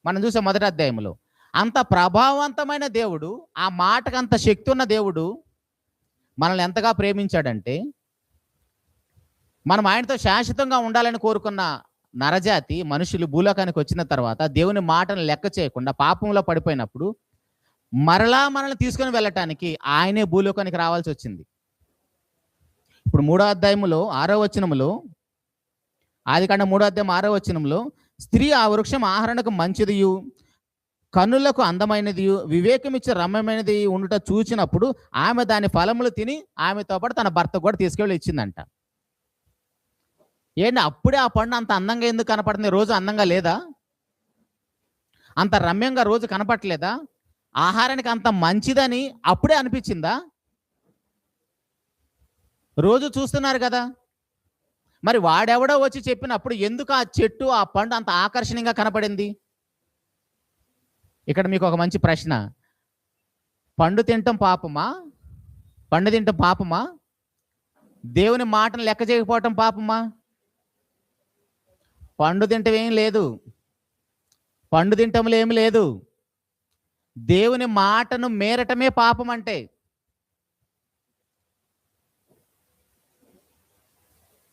మనం చూసాం 1వ అధ్యాయంలో. అంత ప్రభావవంతమైన దేవుడు, ఆ మాటకు అంత శక్తి ఉన్న దేవుడు మనల్ని ఎంతగా ప్రేమించాడంటే, మనం ఆయనతో శాశ్వతంగా ఉండాలని కోరుకున్న నరజాతి మనుషులు భూలోకానికి వచ్చిన తర్వాత దేవుని మాటను లెక్క చేయకుండా పాపంలో పడిపోయినప్పుడు మరలా మనల్ని తీసుకొని వెళ్ళటానికి ఆయనే భూలోకానికి రావాల్సి వచ్చింది. ఇప్పుడు 3వ అధ్యాయంలో 6వ వచనంలో, ఆదికాండం 3వ అధ్యాయం 6వ వచనంలో, స్త్రీ ఆ వృక్షం ఆహరణకు మంచిదియు కన్నులకు అందమైనది వివేకమిచ్చే రమ్యమైనది ఉండుట చూచినప్పుడు ఆమె దాని ఫలములు తిని ఆమెతో పాటు తన భర్త కూడా తీసుకెళ్ళి ఇచ్చిందంట. ఏంటి అప్పుడే ఆ పండు అంత అందంగా ఎందుకు కనపడుతుంది? రోజు అందంగా లేదా? అంత రమ్యంగా రోజు కనపడలేదా? ఆహారానికి అంత మంచిదని అప్పుడే అనిపించిందా? రోజు చూస్తున్నారు కదా. మరి వాడెవడో వచ్చి చెప్పినప్పుడు ఎందుకు ఆ చెట్టు, ఆ పండు అంత ఆకర్షణీయంగా కనపడింది? ఇక్కడ మీకు ఒక మంచి ప్రశ్న. పండు తినటం పాపమా? దేవుని మాటను లెక్క చేయకపోవటం పాపమా? పండు తింటం ఏం లేదు. పండు తింటంలో ఏమి లేదు. దేవుని మాటను మేరటమే పాపం అంటే.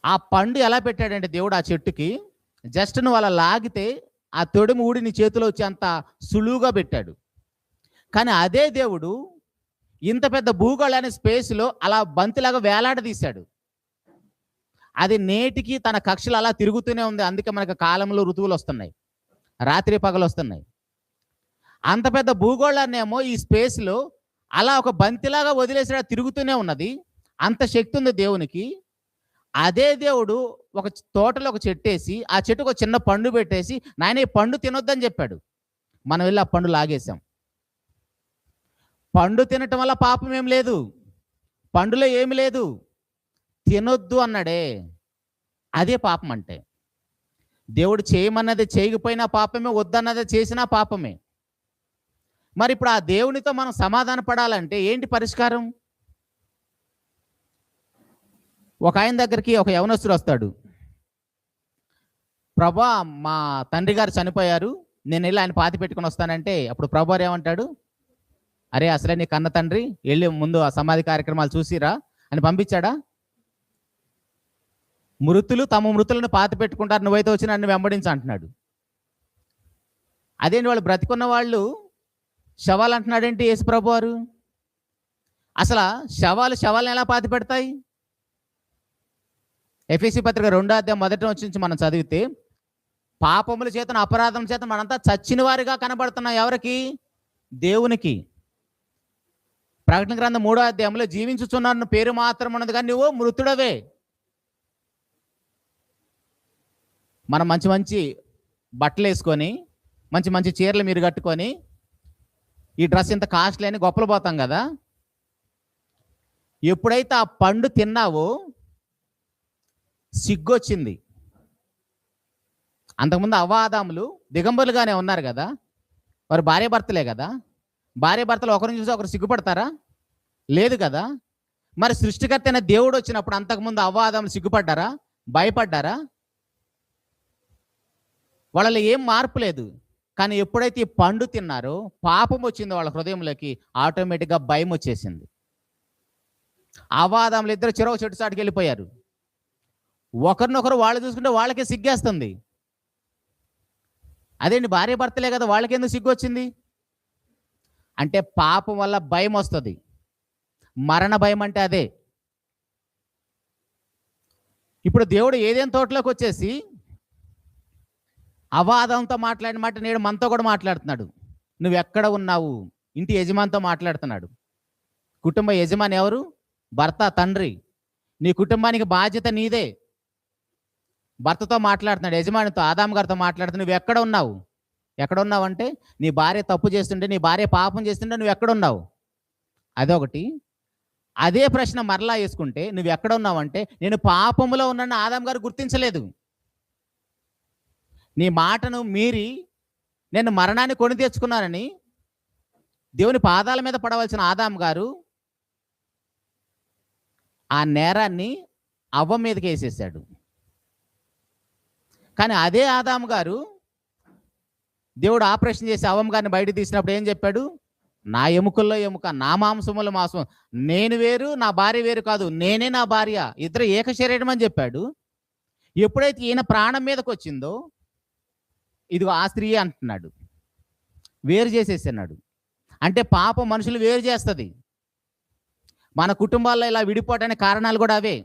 ఆ పండు ఎలా పెట్టాడంటే దేవుడు ఆ చెట్టుకి, జస్ట్ నువ్వు అలా లాగితే ఆ తొడిమి ఊడి నీ చేతిలో వచ్చి అంత సులువుగా పెట్టాడు. కానీ అదే దేవుడు ఇంత పెద్ద భూగోళాన్ని స్పేస్లో అలా బంతిలాగా వేలాడదీశాడు. అది నేటికి తన కక్షలు అలా తిరుగుతూనే ఉంది. అందుకే మనకు కాలంలో ఋతువులు వస్తున్నాయి, రాత్రి పగలు వస్తున్నాయి. అంత పెద్ద భూగోళాన్ని ఏమో ఈ స్పేస్లో అలా ఒక బంతిలాగా వదిలేసి తిరుగుతూనే ఉన్నది. అంత శక్తి ఉంది దేవునికి. అదే దేవుడు ఒక తోటలో ఒక చెట్టు వేసి ఆ చెట్టుకు ఒక చిన్న పండు పెట్టేసి నాయన ఈ పండు తినొద్దని చెప్పాడు. మనం వెళ్ళి ఆ పండు లాగేశాం. పండు తినటం వల్ల పాపం ఏం లేదు, పండులో ఏమి లేదు. తినొద్దు అన్నాడే, అదే పాపం అంటే. దేవుడు చేయమన్నది చేయకపోయినా పాపమే, వద్దన్నది చేసినా పాపమే. మరి ఇప్పుడు ఆ దేవునితో మనం సమాధాన పడాలంటే ఏంటి పరిష్కారం? ఒక ఆయన దగ్గరికి ఒక యవనస్తుడు వస్తాడు. ప్రభా, మా తండ్రి గారు చనిపోయారు, నేను వెళ్ళి ఆయన పాతి పెట్టుకుని వస్తానంటే అప్పుడు ప్రభు ఏమంటాడు? అరే అసలే నీ కన్న తండ్రి, వెళ్ళి ముందు ఆ సమాధి కార్యక్రమాలు చూసిరా అని పంపించాడా? మృతులు తమ మృతులను పాతి పెట్టుకుంటారు, నువ్వైతే వచ్చి నన్ను వెంబడించు అంటున్నాడు. అదేంటి వాళ్ళు బ్రతికున్న వాళ్ళు శవాలు అంటున్నాడేంటి యేసు ప్రభు వారు? అసలు శవాలను ఎలా పాతి పెడతాయి? ఎఫెసీ పత్రిక 2వ అధ్యాయం 1వ వచనం నుంచి మనం చదివితే, పాపముల చేతను అపరాధం చేత మనంతా చచ్చిన వారిగా కనబడుతున్నాం. ఎవరికి? దేవునికి. ప్రకటన గ్రంథం 3వ అధ్యాయంలో జీవించుచున్నాను పేరు మాత్రం ఉన్నది కానీ నువ్వు మృతుడవే. మనం మంచి మంచి బట్టలు వేసుకొని మంచి మంచి చీరలు మీరు కట్టుకొని ఈ డ్రెస్ ఇంత కాస్ట్లీ అని గొప్పలు పోతాం కదా. ఎప్పుడైతే ఆ పండు తిన్నావో సిగ్గొచ్చింది. అంతకుముందు అవ్వాదాములు దిగంబరులుగానే ఉన్నారు కదా, వారు భార్య భర్తలే కదా. భార్య భర్తలు ఒకరిని చూసి ఒకరు సిగ్గుపడతారా? లేదు కదా. మరి సృష్టికర్త అయిన దేవుడు వచ్చినప్పుడు అంతకుముందు అవ్వాదాములు సిగ్గుపడ్డారా? భయపడ్డారా? వాళ్ళలో ఏం మార్పు లేదు. కానీ ఎప్పుడైతే ఈ పండు తిన్నారో పాపం వచ్చిందో వాళ్ళ హృదయంలోకి, ఆటోమేటిక్గా భయం వచ్చేసింది. అవాదములు ఇద్దరు చెరో చెట్టు చాటుకి వెళ్ళిపోయారు. ఒకరినొకరు వాళ్ళు చూసుకుంటే వాళ్ళకే సిగ్గేస్తుంది. అదేంటి భార్య భర్తలే కదా, వాళ్ళకెందుకు సిగ్గు వచ్చింది? అంటే పాపం వల్ల భయం వస్తుంది. మరణ భయం అంటే అదే. ఇప్పుడు దేవుడు ఏదైనా తోటలోకి వచ్చేసి అవాదంతో మాట్లాడిన మాట నేడు మనతో కూడా మాట్లాడుతున్నాడు. నువ్వు ఎక్కడ ఉన్నావు? ఇంటి యజమానితో మాట్లాడుతున్నాడు. కుటుంబ యజమాని ఎవరు? భర్త, తండ్రి. నీ కుటుంబానికి బాధ్యత నీదే. భర్తతో మాట్లాడుతున్నాడు, యజమానితో, ఆదాము గారితో మాట్లాడుతున్నాడు. నువ్వు ఎక్కడ ఉన్నావు? ఎక్కడ ఉన్నావు అంటే నీ భార్య తప్పు చేస్తుంటే, నీ భార్య పాపం చేస్తుంటే నువ్వు ఎక్కడున్నావు? అదొకటి. అదే ప్రశ్న మరలా వేసుకుంటే నువ్వు ఎక్కడ ఉన్నావు అంటే, నేను పాపములో ఉన్నాను ఆదాము గారు గుర్తించలేదు. నీ మాటను మీరి నేను మరణాన్ని కొని తెచ్చుకున్నానని దేవుని పాదాల మీద పడవలసిన ఆదాము గారు ఆ నేరాన్ని అవ్వ మీదకి వేసేసాడు. కానీ అదే ఆదాము గారు దేవుడు ఆపరేషన్ చేసి అవ్వమ్మ గారిని బయట తీసినప్పుడు ఏం చెప్పాడు? నా ఎముకల్లో ఎముక, నా మాంసములో మాంసం, నేను వేరు నా భార్య వేరు కాదు, నేనే నా భార్య, ఇద్దరు ఏక శరీరం అని చెప్పాడు. ఎప్పుడైతే ఈయన ప్రాణం మీదకి వచ్చిందో ఇదిగో ఆ స్త్రీ అంటున్నాడు, వేరు చేసేస్తున్నాడు. అంటే పాపం మనుషులు వేరు చేస్తుంది. మన కుటుంబాల్లో ఇలా విడిపోవటానికి కారణాలు కూడా అవే.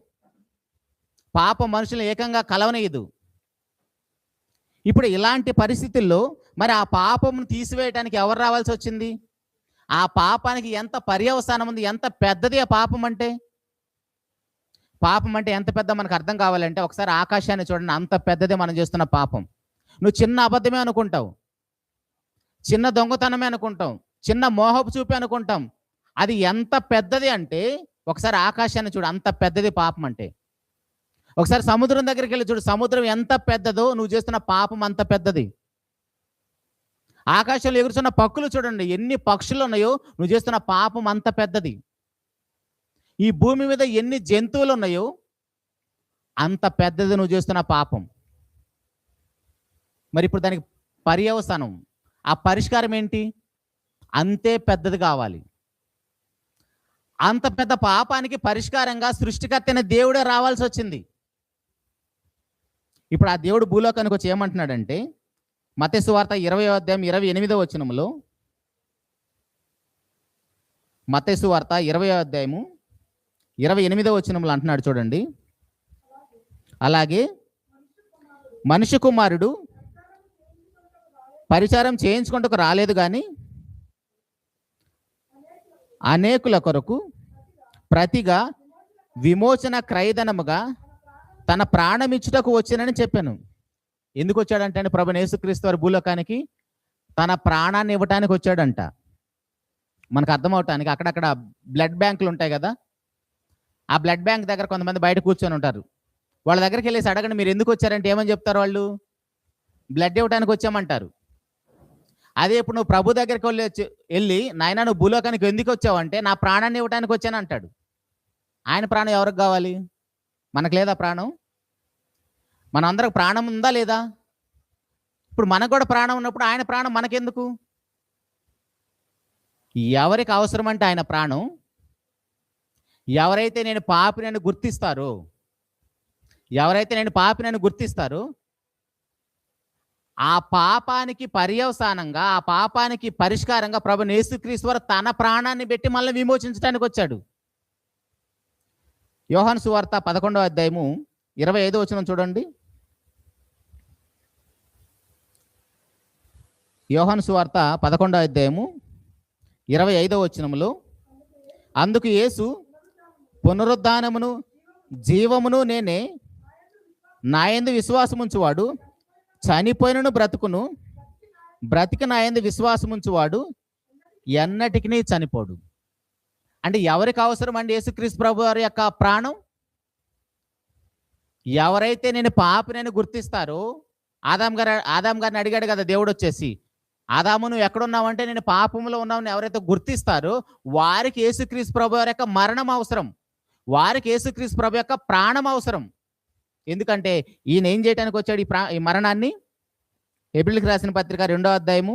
పాపం మనుషులు ఏకంగా కలవనీయదు. ఇప్పుడు ఇలాంటి పరిస్థితుల్లో మరి ఆ పాపమును తీసివేయడానికి ఎవరు రావాల్సి వచ్చింది? ఆ పాపానికి ఎంత పర్యవసానం ఉంది, ఎంత పెద్దది ఆ పాపం అంటే. పాపం అంటే ఎంత పెద్ద మనకు అర్థం కావాలంటే ఒకసారి ఆకాశాన్ని చూడండి, అంత పెద్దదే మనం చేస్తున్న పాపం. నువ్వు చిన్న అబద్ధమే అనుకుంటావు, చిన్న దొంగతనమే అనుకుంటాం, చిన్న మోహపు చూపే అనుకుంటాం. అది ఎంత పెద్దది అంటే ఒకసారి ఆకాశాన్ని చూడు, అంత పెద్దది పాపం అంటే. ఒకసారి సముద్రం దగ్గరికి వెళ్ళి చూడు, సముద్రం ఎంత పెద్దదో నువ్వు చేస్తున్న పాపం అంత పెద్దది. ఆకాశంలో ఎగురుతున్న పక్షులు చూడండి, ఎన్ని పక్షులు ఉన్నాయో నువ్వు చేస్తున్న పాపం అంత పెద్దది. ఈ భూమి మీద ఎన్ని జంతువులు ఉన్నాయో అంత పెద్దది నువ్వు చేస్తున్న పాపం. మరి ఇప్పుడు దానికి పర్యవసానం, ఆ పరిష్కారం ఏంటి? అంతే పెద్దది కావాలి. అంత పెద్ద పాపానికి పరిష్కారంగా సృష్టికర్త అయిన దేవుడే రావాల్సి వచ్చింది. ఇప్పుడు ఆ దేవుడు భూలోకానికి వచ్చి ఏమంటున్నాడంటే, మత్తయి సువార్త 20వ అధ్యాయం 28వ వచనంలో, మత్తయి సువార్త 20వ అధ్యాయము 28వ వచనంలో అంటున్నాడు చూడండి, అలాగే మనిషి కుమారుడు పరిచారం చేయించుకుంటూ రాలేదు కానీ అనేకుల కొరకు ప్రతిగా విమోచన క్రయధనముగా తన ప్రాణమిచ్చుటకు వచ్చానని చెప్పాను. ఎందుకు వచ్చాడంటే ప్రభువైన యేసుక్రీస్తు వారి భూలోకానికి తన ప్రాణాన్ని ఇవ్వటానికి వచ్చాడంట. మనకు అర్థమవటానికి అక్కడక్కడ బ్లడ్ బ్యాంకులు ఉంటాయి కదా, ఆ బ్లడ్ బ్యాంక్ దగ్గర కొంతమంది బయట కూర్చొని ఉంటారు. వాళ్ళ దగ్గరికి వెళ్ళేసి అడగండి, మీరు ఎందుకు వచ్చారంటే ఏమని చెప్తారు వాళ్ళు? బ్లడ్ ఇవ్వడానికి వచ్చామంటారు. అదే ఇప్పుడు నువ్వు ప్రభు దగ్గరికి వెళ్ళి నాయన నువ్వు భూలోకానికి ఎందుకు వచ్చావు అంటే నా ప్రాణాన్ని ఇవ్వడానికి వచ్చాను అంటాడు. ఆయన ప్రాణం ఎవరికి కావాలి? మనకు లేదా ప్రాణం? మన అందరికి ప్రాణం ఉందా లేదా? ఇప్పుడు మనకు కూడా ప్రాణం ఉన్నప్పుడు ఆయన ప్రాణం మనకెందుకు? ఎవరికి అవసరం అంటే ఆయన ప్రాణం, ఎవరైతే నేను పాపినని గుర్తిస్తారో, ఎవరైతే నేను పాపినని గుర్తిస్తారో ఆ పాపానికి పర్యవసానంగా, ఆ పాపానికి పరిష్కారంగా ప్రభువైన యేసుక్రీస్తు వారు తన ప్రాణాన్ని పెట్టి మనల్ని విమోచించడానికి వచ్చాడు. యోహాను సువార్త 11వ అధ్యాయము 25వ వచనం చూడండి. యోహాను సువార్త 11వ అధ్యాయము 25వ వచనములో, అందుకు యేసు పునరుద్ధానమును జీవమును నేనే, నా యందు విశ్వాసముంచువాడు చనిపోయినను బ్రతుకును, బ్రతికి నా యందు విశ్వాసముంచువాడు ఎన్నటికి చనిపోడు. అంటే ఎవరికి అవసరం అండి యేసుక్రీస్తు ప్రభు వారి యొక్క ప్రాణం? ఎవరైతే నేను పాపినని గుర్తిస్తారో, ఆదాం గారిని అడిగాడు కదా దేవుడు వచ్చేసి, ఆదాము నువ్వు ఎక్కడున్నావంటే నేను పాపంలో ఉన్నావని ఎవరైతే గుర్తిస్తారో వారికి యేసుక్రీస్తు ప్రభు వారి యొక్క మరణం అవసరం, వారికి యేసుక్రీస్తు ప్రభు యొక్క ప్రాణం అవసరం. ఎందుకంటే ఈయన ఏం చేయడానికి వచ్చాడు ఈ మరణాన్ని? హెబ్రీయులకు రాసిన పత్రిక 2వ అధ్యాయము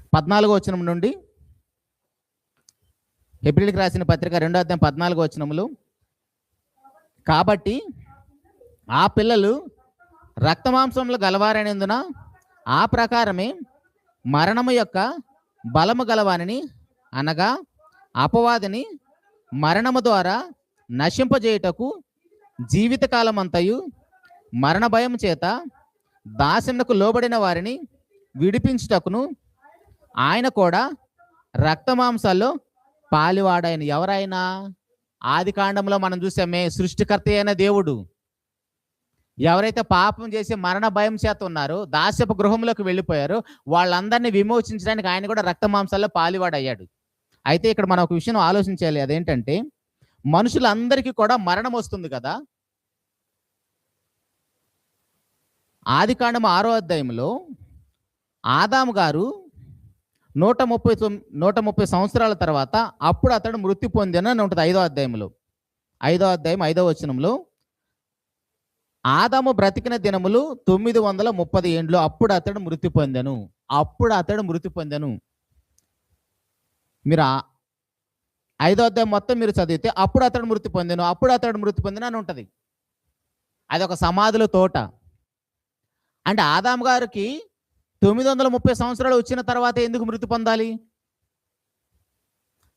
2 14వ వచనం నుండి, హెబ్రీయులకు రాసిన పత్రిక 2వ అధ్యాయం 14వ వచనములు, కాబట్టి ఆ పిల్లలు రక్తమాంసములు గలవారైనందున ఆ ప్రకారమే మరణము యొక్క బలము గలవానిని, అనగా అపవాదిని మరణము ద్వారా నశింపజేయుటకు జీవితకాలం అంతయు మరణ భయం చేత దాసనకు లోబడిన వారిని విడిపించుటకును ఆయన కూడా రక్తమాంసాల్లో పాలివాడాయన. ఎవరైనా? ఆది కాండంలో మనం చూసామే, సృష్టికర్త అయిన దేవుడు. ఎవరైతే పాపం చేసి మరణ భయం చేత ఉన్నారో, దాస్యపు గృహంలోకి వెళ్ళిపోయారో, వాళ్ళందరినీ విమోచించడానికి ఆయన కూడా రక్తమాంసాల్లో పాలివాడయ్యాడు. అయితే ఇక్కడ మనం ఒక విషయం ఆలోచించాలి. అదేంటంటే, మనుషులందరికీ కూడా మరణం వస్తుంది కదా. ఆది కాండం 6వ అధ్యాయంలో ఆదాము గారు 130 సంవత్సరాల తర్వాత అప్పుడు అతడు మృతి పొందెను అని ఉంటుంది 5వ అధ్యాయంలో. 5వ అధ్యాయం 5వ వచనంలో, ఆదాము బ్రతికిన దినములు 930 ఏండ్లు, అప్పుడు అతడు మృతి పొందెను. అప్పుడు అతడు మృతి పొందెను. మీరు 5వ అధ్యాయం మొత్తం మీరు చదివితే అప్పుడు అతడు మృతి పొందెను, అప్పుడు అతడు మృతి పొందెను అని ఉంటుంది. అది ఒక సమాధుల తోట. అంటే ఆదాము గారికి 930 సంవత్సరాలు వచ్చిన తర్వాత ఎందుకు మృతి పొందాలి?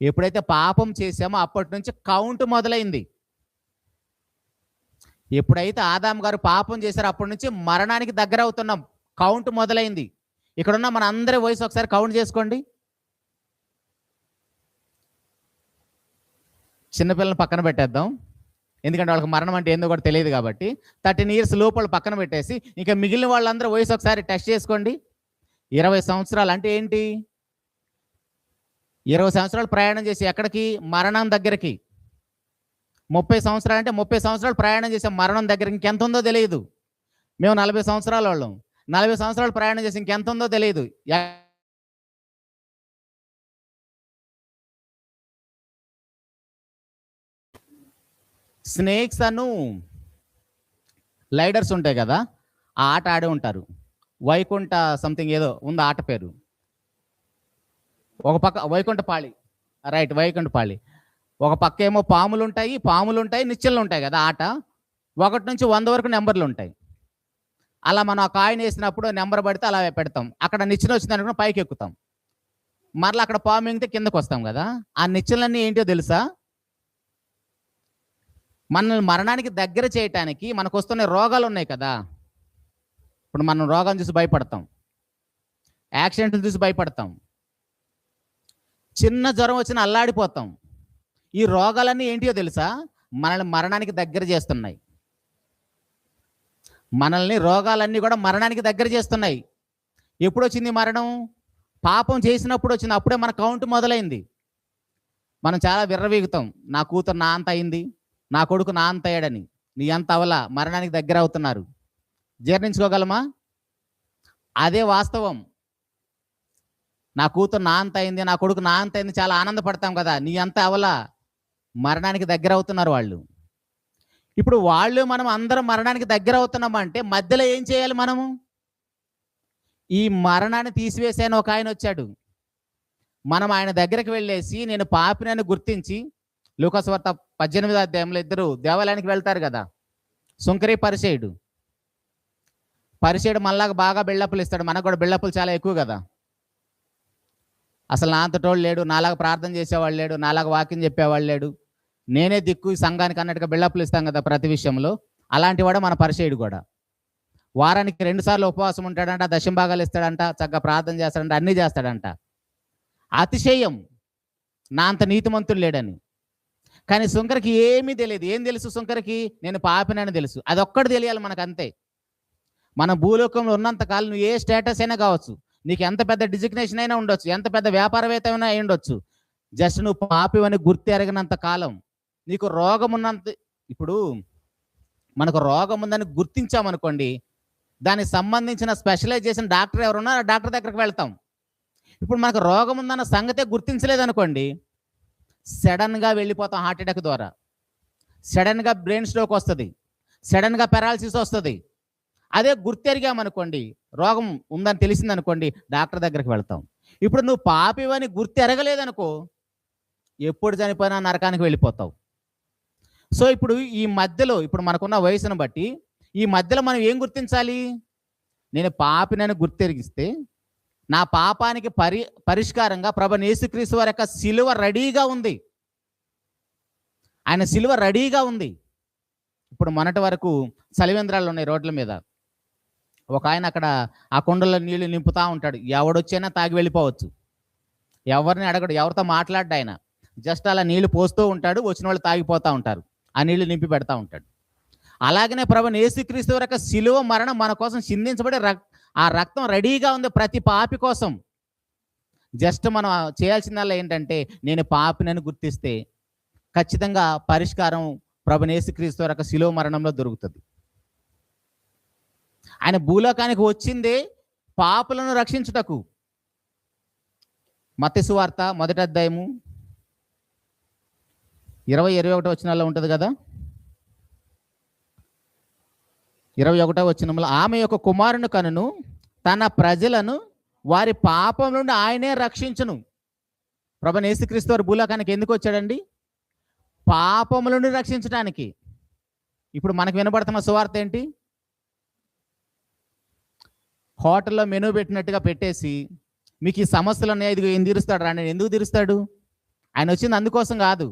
ఎప్పుడైతే పాపం చేసామో అప్పటి నుంచి కౌంట్ మొదలైంది. ఎప్పుడైతే ఆదాము గారు పాపం చేశారో అప్పటి నుంచి మరణానికి దగ్గర అవుతున్నాం, కౌంట్ మొదలైంది. ఇక్కడున్న మన అందరి వయసు ఒకసారి కౌంట్ చేసుకోండి. చిన్నపిల్లలను పక్కన పెట్టేద్దాం, ఎందుకంటే వాళ్ళకి మరణం అంటే ఏందో కూడా తెలియదు కాబట్టి. 13 years లోపల పక్కన పెట్టేసి ఇంకా మిగిలిన వాళ్ళందరూ వయసు ఒకసారి టెస్ట్ చేసుకోండి. 20 సంవత్సరాలు అంటే ఏంటి? 20 సంవత్సరాలు ప్రయాణం చేసి ఎక్కడికి? మరణం దగ్గరికి. 30 సంవత్సరాలు అంటే 30 సంవత్సరాలు ప్రయాణం చేసే మరణం దగ్గర ఇంకెంత ఉందో తెలియదు. మేము 40 సంవత్సరాల వాళ్ళం. 40 సంవత్సరాలు ప్రయాణం చేసి ఇంకెంత ఉందో తెలియదు. స్నేక్స్ అను లైడర్స్ ఉంటాయి కదా, ఆ ఆట ఆడే ఉంటారు. వైకుంఠ సంథింగ్ ఏదో ఉంది ఆట పేరు. ఒక పక్క వైకుంఠపాళి, రైట్, వైకుంఠపాళి. ఒక పక్క ఏమో పాములు ఉంటాయి, నిచ్చెనలు ఉంటాయి కదా. ఆట 1 నుంచి 100 వరకు నెంబర్లు ఉంటాయి. అలా మనం ఆ కాయిన్ వేసినప్పుడు నెంబర్ పడితే అలా పెడతాం. అక్కడ నిచ్చెన వచ్చింది అనుకున్న పైకి ఎక్కుతాం, మరలా అక్కడ పాము ఎంగితే కిందకు వస్తాం కదా. ఆ నిచ్చెనలన్నీ ఏంటో తెలుసా? మనల్ని మరణానికి దగ్గర చేయటానికి మనకు వస్తున్న రోగాలు ఉన్నాయి కదా. ఇప్పుడు మనం రోగాన్ని చూసి భయపడతాం, యాక్సిడెంట్లు చూసి భయపడతాం, చిన్న జ్వరం వచ్చినా అల్లాడిపోతాం. ఈ రోగాలన్నీ ఏంటియో తెలుసా? మనల్ని మరణానికి దగ్గర చేస్తున్నాయి. రోగాలన్నీ కూడా మరణానికి దగ్గర చేస్తున్నాయి. ఎప్పుడు వచ్చింది మరణం? పాపం చేసినప్పుడు వచ్చింది. అప్పుడే మన కౌంట్ మొదలైంది. మనం చాలా విర్రవీగుతాం, నా కూతురు నా అంత అయింది, నా కొడుకు నా అంత అయ్యాడని. నీ అంత అవలా, మరణానికి దగ్గర అవుతున్నారు. జీర్ణించుకోగలమా? అదే వాస్తవం. నా కూతురు నా అంత అయింది, నా కొడుకు నా అంత అయింది, చాలా ఆనందపడతాం కదా. నీ అంత అవలా, మరణానికి దగ్గర అవుతున్నారు వాళ్ళు. ఇప్పుడు వాళ్ళు మనం అందరం మరణానికి దగ్గర అవుతున్నామంటే మధ్యలో ఏం చేయాలి మనము? ఈ మరణాన్ని తీసివేసాను ఒక ఆయన వచ్చాడు. మనం ఆయన దగ్గరికి వెళ్ళేసి నేను పాపినని గుర్తించి, లూకాసు వార్త 18వ అధ్యాయంలో ఇద్దరు దేవాలయానికి వెళ్తారు కదా, సుంకరి పరిసేయుడు. పరిసేయుడు మనలాగా బాగా బిల్డప్లు ఇస్తాడు. మనకు కూడా బిల్డప్లు చాలా ఎక్కువ కదా. అసలు నా అంతటోళ్ళు లేడు, నాలాగా ప్రార్థన చేసేవాళ్ళు లేడు, నాలాగా వాక్యం చెప్పేవాళ్ళు లేడు, నేనే దిక్కు ఈ సంఘానికి అన్నట్టుగా బిల్డప్లు ఇస్తాం కదా ప్రతి విషయంలో. అలాంటి వాడు మన పరిసేయుడు కూడా. వారానికి 2 సార్లు ఉపవాసం ఉంటాడంట, దశంభాగాలు ఇస్తాడంట, చక్కగా ప్రార్థన చేస్తాడంట, అన్నీ చేస్తాడంట. అతిశయం, నా అంత నీతిమంతుడు లేడని. కానీ సుంకరికి ఏమీ తెలియదు. ఏం తెలుసు సుంకరికి? నేను పాపినని తెలుసు. అది ఒక్కటి తెలియాలి మనకు, అంతే. మన భూలోకంలో ఉన్నంతకాలం నువ్వు ఏ స్టేటస్ అయినా కావచ్చు, నీకు ఎంత పెద్ద డిజిగ్నేషన్ అయినా ఉండొచ్చు, ఎంత పెద్ద వ్యాపారవేత్త అయినా అయి ఉండొచ్చు, జస్ట్ నువ్వు పాపివని గుర్తు ఎరగినంత కాలం, నీకు రోగం ఉన్నంత. ఇప్పుడు మనకు రోగం ఉందని గుర్తించామనుకోండి, దానికి సంబంధించిన స్పెషలైజేషన్ డాక్టర్ ఎవరున్నా ఆ డాక్టర్ దగ్గరికి వెళ్తాం. ఇప్పుడు మనకు రోగం ఉందన్న సంగతే గుర్తించలేదనుకోండి, సడన్గా వెళ్ళిపోతాం. హార్ట్ అటాక్ ద్వారా సడన్గా బ్రెయిన్ స్ట్రోక్ వస్తుంది, సడన్గా పెరాలసిస్ వస్తుంది. అదే గుర్తెరిగామనుకోండి, రోగం ఉందని తెలిసిందనుకోండి, డాక్టర్ దగ్గరికి వెళ్తాం. ఇప్పుడు నువ్వు పాపివని గుర్తు ఎరగలేదనుకో, ఎప్పుడు చనిపోయినా నరకానికి వెళ్ళిపోతావు. సో ఇప్పుడు ఈ మధ్యలో, ఇప్పుడు మనకున్న వయసును బట్టి ఈ మధ్యలో మనం ఏం గుర్తించాలి? నేను పాపినని గుర్తెరిగిస్తే నా పాపానికి పరిష్కారంగా ప్రభువైన యేసుక్రీస్తు వారి యొక్క సిలువ రెడీగా ఉంది. ఆయన సిలువ రెడీగా ఉంది. ఇప్పుడు మొన్నటి వరకు చలివేంద్రాలు ఉన్నాయి రోడ్ల మీద. ఒక ఆయన అక్కడ ఆ కుండలో నీళ్లు నింపుతా ఉంటాడు. ఎవడొచ్చైనా తాగి వెళ్ళిపోవచ్చు. ఎవరిని అడగడు, ఎవరితో మాట్లాడ్డు ఆయన. జస్ట్ అలా నీళ్లు పోస్తూ ఉంటాడు, వచ్చిన వాళ్ళు తాగిపోతూ ఉంటారు. ఆ నీళ్లు నింపి పెడతా ఉంటాడు. అలాగనే ప్రభువైన యేసుక్రీస్తు వారి యొక్క సిలువ మరణం మన కోసం చిందించబడి ఆ రక్తం రెడీగా ఉంది ప్రతి పాపి కోసం. జస్ట్ మనం చేయాల్సిందల్లా ఏంటంటే, నేను పాపినని గుర్తిస్తే ఖచ్చితంగా పరిష్కారం ప్రభువైన యేసుక్రీస్తు వారి యొక్క సిలువ మరణంలో దొరుకుతుంది. ఆయన భూలోకానికి వచ్చిందే పాపులను రక్షించుటకు. మత్తయి సువార్త 1వ అధ్యాయము 20-21 వచనాల్లో ఉంటుంది కదా. 21వ వచనంలో, ఆమె యొక్క కుమారుని కనును, తన ప్రజలను వారి పాపం నుండి ఆయనే రక్షించును. ప్రభువైన యేసుక్రీస్తు వారు భూలోకానికి ఎందుకు వచ్చాడండి? పాపముల నుండి రక్షించడానికి. ఇప్పుడు మనకు వినబడుతున్న సువార్త ఏంటి? హోటల్లో మెనూ పెట్టినట్టుగా పెట్టేసి, మీకు ఈ సమస్యలు ఉన్నాయి, ఇది ఏం తీరుస్తాడు రా? నేను ఎందుకు తీరుస్తాడు? ఆయన వచ్చింది అందుకోసం కాదు.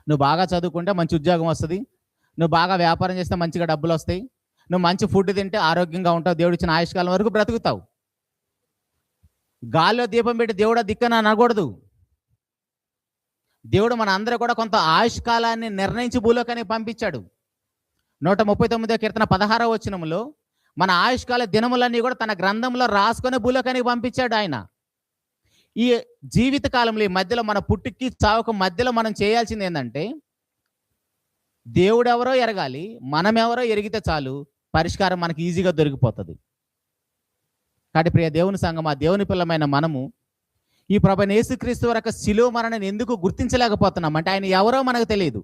నువ్వు బాగా చదువుకుంటే మంచి ఉద్యోగం వస్తుంది, నువ్వు బాగా వ్యాపారం చేస్తే మంచిగా డబ్బులు వస్తాయి, నువ్వు మంచి ఫుడ్ తింటే ఆరోగ్యంగా ఉంటావు, దేవుడు ఇచ్చిన ఆయుష్కాలం వరకు బ్రతుకుతావు. గాల్లో దీపం పెట్టి దేవుడా దిక్కన అనకూడదు. దేవుడు మన అందరూ కూడా కొంత ఆయుష్కాలాన్ని నిర్ణయించి భూలోకానికి పంపించాడు. 139వ కీర్తన 16వ వచనంలో మన ఆయుష్కాల దినములన్నీ కూడా తన గ్రంథంలో రాసుకొని భూలోకానికి పంపించాడు ఆయన. ఈ జీవిత కాలంలో, ఈ మధ్యలో, మన పుట్టుకి చావుకు మధ్యలో మనం చేయాల్సింది ఏంటంటే, దేవుడు ఎవరో ఎరగాలి, మనం ఎవరో ఎరిగితే చాలు, పరిష్కారం మనకి ఈజీగా దొరికిపోతుంది. కాబట్టి ప్రియ దేవుని సంఘం, ఆ దేవుని పిల్లమైన మనము ఈ ప్రభువైన యేసుక్రీస్తు వారి యొక్క శిలువ మరణాన్ని ఎందుకు గుర్తించలేకపోతున్నాం అంటే, ఆయన ఎవరో మనకు తెలియదు.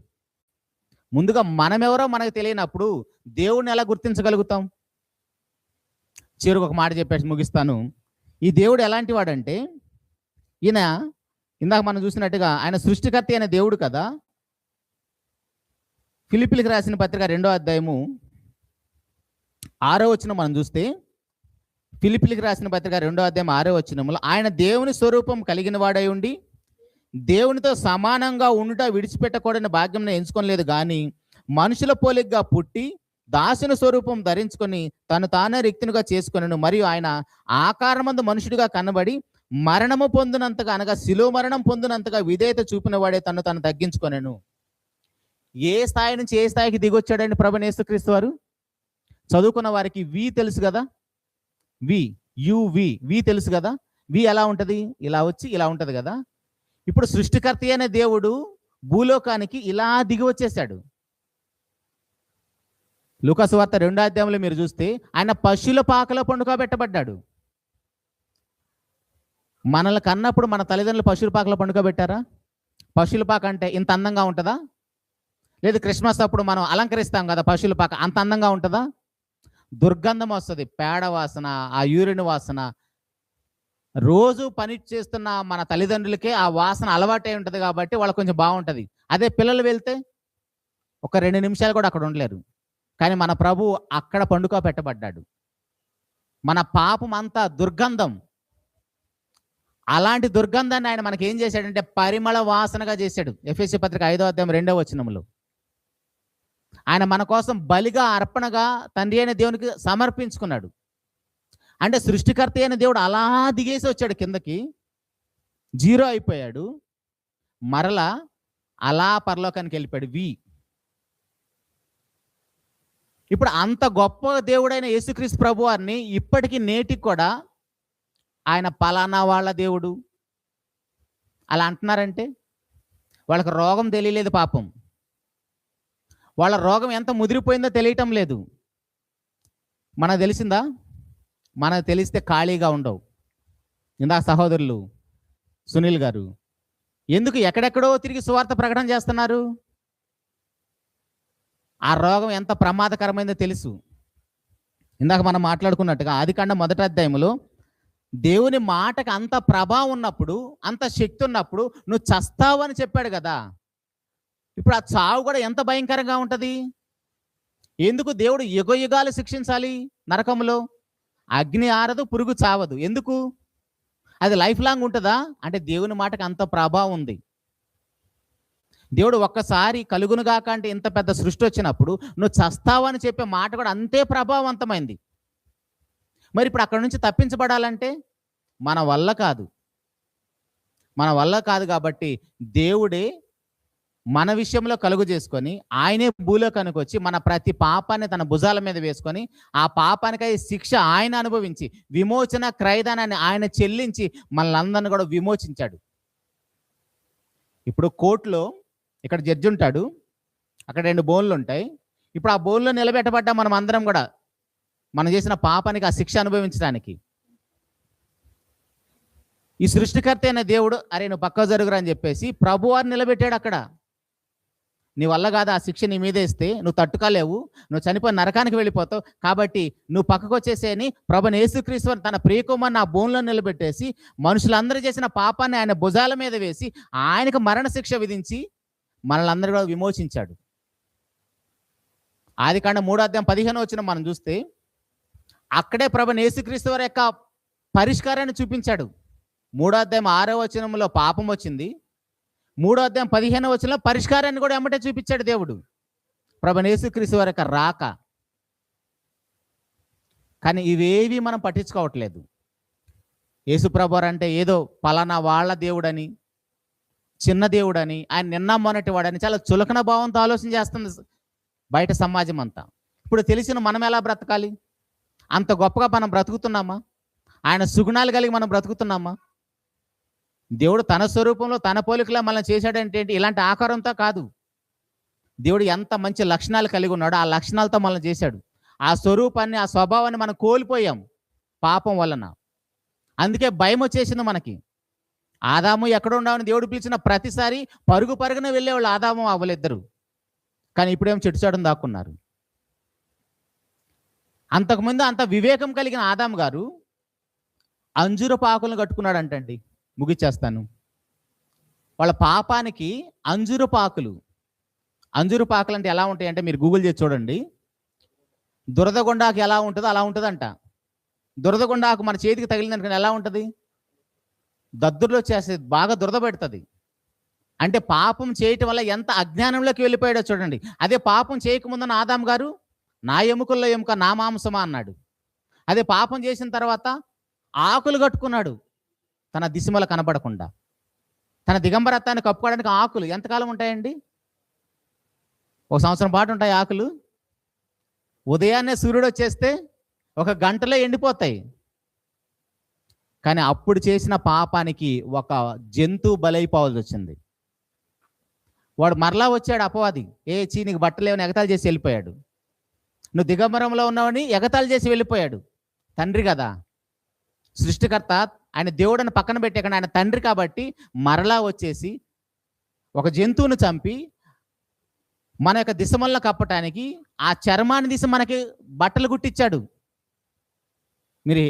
ముందుగా మనం ఎవరో మనకు తెలియనప్పుడు దేవుడిని ఎలా గుర్తించగలుగుతాం? చివరికి ఒక మాట చెప్పేసి ముగిస్తాను. ఈ దేవుడు ఎలాంటి వాడంటే, ఈయన ఇందాక మనం చూసినట్టుగా ఆయన సృష్టికర్త అయిన దేవుడు కదా. ఫిలిప్పీలకు రాసిన పత్రిక 2వ అధ్యాయము 6వ వచనం మనం చూస్తే, ఫిలిప్పీలకు రాసిన పత్రిక 2వ అధ్యాయం 6వ వచనంలో, ఆయన దేవుని స్వరూపం కలిగిన వాడై ఉండి దేవునితో సమానంగా ఉండుట విడిచిపెట్టకూడని భాగ్యం ఎంచుకోలేదు, కానీ మనుషుల పోలికగా పుట్టి దాసుని స్వరూపం ధరించుకొని తను తానే రిక్తునిగా చేసుకొనెను. మరియు ఆయన ఆకారమందు మనుషుడిగా కనబడి మరణము పొందినంతగా, అనగా శిలువ మరణం పొందినంతగా విధేయత చూపిన వాడే తను తగ్గించుకొనెను. ఏ స్థాయి నుంచి ఏ స్థాయికి దిగొచ్చాడండి ప్రభువైన యేసుక్రీస్తు వారు? చదువుకున్న వారికి వి తెలుసు కదా, వి తెలుసు కదా. వి ఎలా ఉంటుంది? ఇలా వచ్చి ఇలా ఉంటుంది కదా. ఇప్పుడు సృష్టికర్త అయిన దేవుడు భూలోకానికి ఇలా దిగి వచ్చేసాడు. లూకా సువార్త 2వ అధ్యాయంలో మీరు చూస్తే ఆయన పశువుల పాకలో పండుకోబెట్టబడ్డాడు. మనల్ని కన్నప్పుడు మన తల్లిదండ్రులు పశువుల పాకలో పండుకోబెట్టారా? పశువుల పాక అంటే ఇంత అందంగా ఉంటుందా? లేదు క్రిస్మస్ అప్పుడు మనం అలంకరిస్తాం కదా పశువుల పాక, అంత అందంగా ఉంటుందా? దుర్గంధం వస్తుంది, పేడ వాసన, ఆ యూరిన్ వాసన. రోజు పని చేస్తున్న మన తల్లిదండ్రులకే ఆ వాసన అలవాటే ఉంటుంది కాబట్టి వాళ్ళకి కొంచెం బాగుంటుంది. అదే పిల్లలు వెళ్తే ఒక 2 నిమిషాలు కూడా అక్కడ ఉండలేరు. కానీ మన ప్రభు అక్కడ పండుకోబెట్టబడ్డాడు. మన పాపం అంతా దుర్గంధం. అలాంటి దుర్గంధాన్ని ఆయన మనకి ఏం చేశాడంటే పరిమళ వాసనగా చేశాడు. ఎఫెసీ పత్రిక 5వ అధ్యాయం 2వ వచనంలో ఆయన మన కోసం బలిగా, అర్పణగా తండ్రి అయిన దేవునికి సమర్పించుకున్నాడు. అంటే సృష్టికర్త అయిన దేవుడు అలా దిగేసి వచ్చాడు కిందకి, 0 అయిపోయాడు, మరలా అలా పరలోకానికి వెళ్ళిపోయాడు. ఇప్పుడు అంత గొప్ప దేవుడైన యేసుక్రీస్తు ప్రభు వారిని ఇప్పటికీ నేటికి కూడా ఆయన పలానా వాళ్ళ దేవుడు అలా అంటున్నారంటే వాళ్ళకి రోగం తెలియలేదు. పాపం, వాళ్ళ రోగం ఎంత ముదిరిపోయిందో తెలియటం లేదు. మనకు తెలిసిందా? మనకు తెలిస్తే ఖాళీగా ఉండవు. ఇందాక సహోదరులు సునీల్ గారు ఎందుకు ఎక్కడెక్కడో తిరిగి సువార్త ప్రకటన చేస్తున్నారు? ఆ రోగం ఎంత ప్రమాదకరమైందో తెలుసు. ఇందాక మనం మాట్లాడుకున్నట్టుగా ఆదికాండం 1వ అధ్యాయంలో దేవుని మాటకు అంత ప్రభావం ఉన్నప్పుడు, అంత శక్తి ఉన్నప్పుడు నువ్వు చస్తావు అని చెప్పాడు కదా. ఇప్పుడు ఆ చావు కూడా ఎంత భయంకరంగా ఉంటది. ఎందుకు దేవుడు యుగయుగాలు శిక్షించాలి నరకంలో? అగ్ని ఆరదు, పురుగు చావదు. ఎందుకు? అది లైఫ్ లాంగ్ ఉంటుందా? అంటే దేవుని మాటకు అంత ప్రభావం ఉంది. దేవుడు ఒక్కసారి కలుగునుగాక అంటే ఇంత పెద్ద సృష్టి వచ్చినప్పుడు నువ్వు చస్తావని చెప్పే మాట కూడా అంతే ప్రభావవంతమైంది. మరి ఇప్పుడు అక్కడ నుంచి తప్పించబడాలంటే మన వల్ల కాదు. మన వల్ల కాదు కాబట్టి దేవుడే మన విషయంలో కలుగు చేసుకొని ఆయనే భూలోకానికి వచ్చి మన ప్రతి పాపాన్ని తన భుజాల మీద వేసుకొని ఆ పాపానికై శిక్ష ఆయన అనుభవించి విమోచన క్రయదానాన్ని ఆయన చెల్లించి మనల్ని కూడా విమోచించాడు. ఇప్పుడు కోర్టులో ఇక్కడ జడ్జి ఉంటాడు, అక్కడ 2 బోన్లు ఉంటాయి. ఇప్పుడు ఆ బోన్లో నిలబెట్టబడ్డా మనం అందరం కూడా మనం చేసిన పాపానికి ఆ శిక్ష అనుభవించడానికి ఈ సృష్టికర్త అయిన దేవుడు అరే నువ్వు పక్క జరుగురా అని చెప్పేసి ప్రభువారిని నిలబెట్టాడు. అక్కడ నీ వల్ల కాదు, ఆ శిక్ష నీ మీద ఇస్తే నువ్వు తట్టుకోలేవు, నువ్వు చనిపోయి నరకానికి వెళ్ళిపోతావు, కాబట్టి నువ్వు పక్కకు వచ్చేసేని ప్రభుని యేసుక్రీస్తు తన ప్రియకుమార్ని ఆ భూమిలో నిలబెట్టేసి మనుషులందరూ చేసిన పాపాన్ని ఆయన భుజాల మీద వేసి ఆయనకు మరణ శిక్ష విధించి మనల్ని అందరూ కూడా విమోచించాడు. ఆదికాండం 3:15 మనం చూస్తే అక్కడే ప్రభుని యేసుక్రీస్తు వారి యొక్క పరిష్కారాన్ని చూపించాడు. 3:6 పాపం వచ్చింది, 3:15 పరిష్కారాన్ని కూడా ఎమ్మటే చూపించాడు దేవుడు, ప్రభుని యేసుక్రీస్తు వారి యొక్క రాక. కానీ ఇవేవి మనం పట్టించుకోవట్లేదు. యేసుప్రభు అంటే ఏదో పలానా వాళ్ళ దేవుడని, చిన్న దేవుడని, ఆయన నిన్న మొన్నటి వాడని చాలా చులకన భావంతో ఆలోచన చేస్తుంది బయట సమాజం అంతా. ఇప్పుడు తెలిసిన మనం ఎలా బ్రతకాలి? అంత గొప్పగా మనం బ్రతుకుతున్నామా? ఆయన సుగుణాలు కలిగి మనం బ్రతుకుతున్నామా? దేవుడు తన స్వరూపంలో తన పోలికలా మనం చేశాడంటే ఏంటి? ఇలాంటి ఆకారంతో కాదు. దేవుడు ఎంత మంచి లక్షణాలు కలిగి ఉన్నాడో ఆ లక్షణాలతో మనం చేశాడు. ఆ స్వరూపాన్ని, ఆ స్వభావాన్ని మనం కోల్పోయాం పాపం వలన. అందుకే భయం వచ్చేసింది మనకి. ఆదాము ఎక్కడ ఉన్నామని దేవుడు పిలిచిన ప్రతిసారి పరుగు పరుగున వెళ్ళేవాళ్ళు ఆదాము అవ్వలిద్దరు. కానీ ఇప్పుడేమో చెట్టు చాటును దాక్కున్నారు. అంతకుముందు అంత వివేకం కలిగిన ఆదాము గారు అంజూరపు ఆకులను కట్టుకున్నాడు అంటండి. ముగిచ్చేస్తాను. వాళ్ళ పాపానికి అంజూరపు ఆకులు అంటే ఎలా ఉంటాయి అంటే మీరు గూగుల్ చేసి చూడండి. దురదగొండాకు ఎలా ఉంటుందో అలా ఉంటుందంట. దురదగొండాకు మన చేతికి తగిలిందనుకుని ఎలా ఉంటుంది? దద్దుర్లో చేసేది, బాగా దురద పెడుతుంది. అంటే పాపం చేయటం వల్ల ఎంత అజ్ఞానంలోకి వెళ్ళిపోయాడో చూడండి. అదే పాపం చేయకముందున్న ఆదాం గారు నా ఎముకల్లో ఎముక నా మాంసమా అన్నాడు. అదే పాపం చేసిన తర్వాత ఆకులు కట్టుకున్నాడు తన దిశమల కనబడకుండా. తన దిగంబరత్వాన్ని కప్పుకోవడానికి ఆకులు ఎంతకాలం ఉంటాయండి? 1 సంవత్సరం పాటు ఉంటాయి ఆకులు. ఉదయాన్నే సూర్యుడు వచ్చేస్తే 1 గంటలో ఎండిపోతాయి. కానీ అప్పుడు చేసిన పాపానికి ఒక జంతువు బలైపోవాల్సి వచ్చింది. వాడు మరలా వచ్చాడు అపవాది. నీకు బట్టలేవని ఎగతాళి చేసి వెళ్ళిపోయాడు. నువ్వు దిగంబరంలో ఉన్నావని ఎగతాళి చేసి వెళ్ళిపోయాడు. తండ్రి కదా, సృష్టికర్త, ఆయన దేవుడిని పక్కన పెట్టే కానీ ఆయన తండ్రి కాబట్టి మరలా వచ్చేసి ఒక జంతువును చంపి మన యొక్క దిశమల్లో కప్పటానికి ఆ చర్మాన్ని తీసి మనకి బట్టలు కుట్టించాడు. మీరు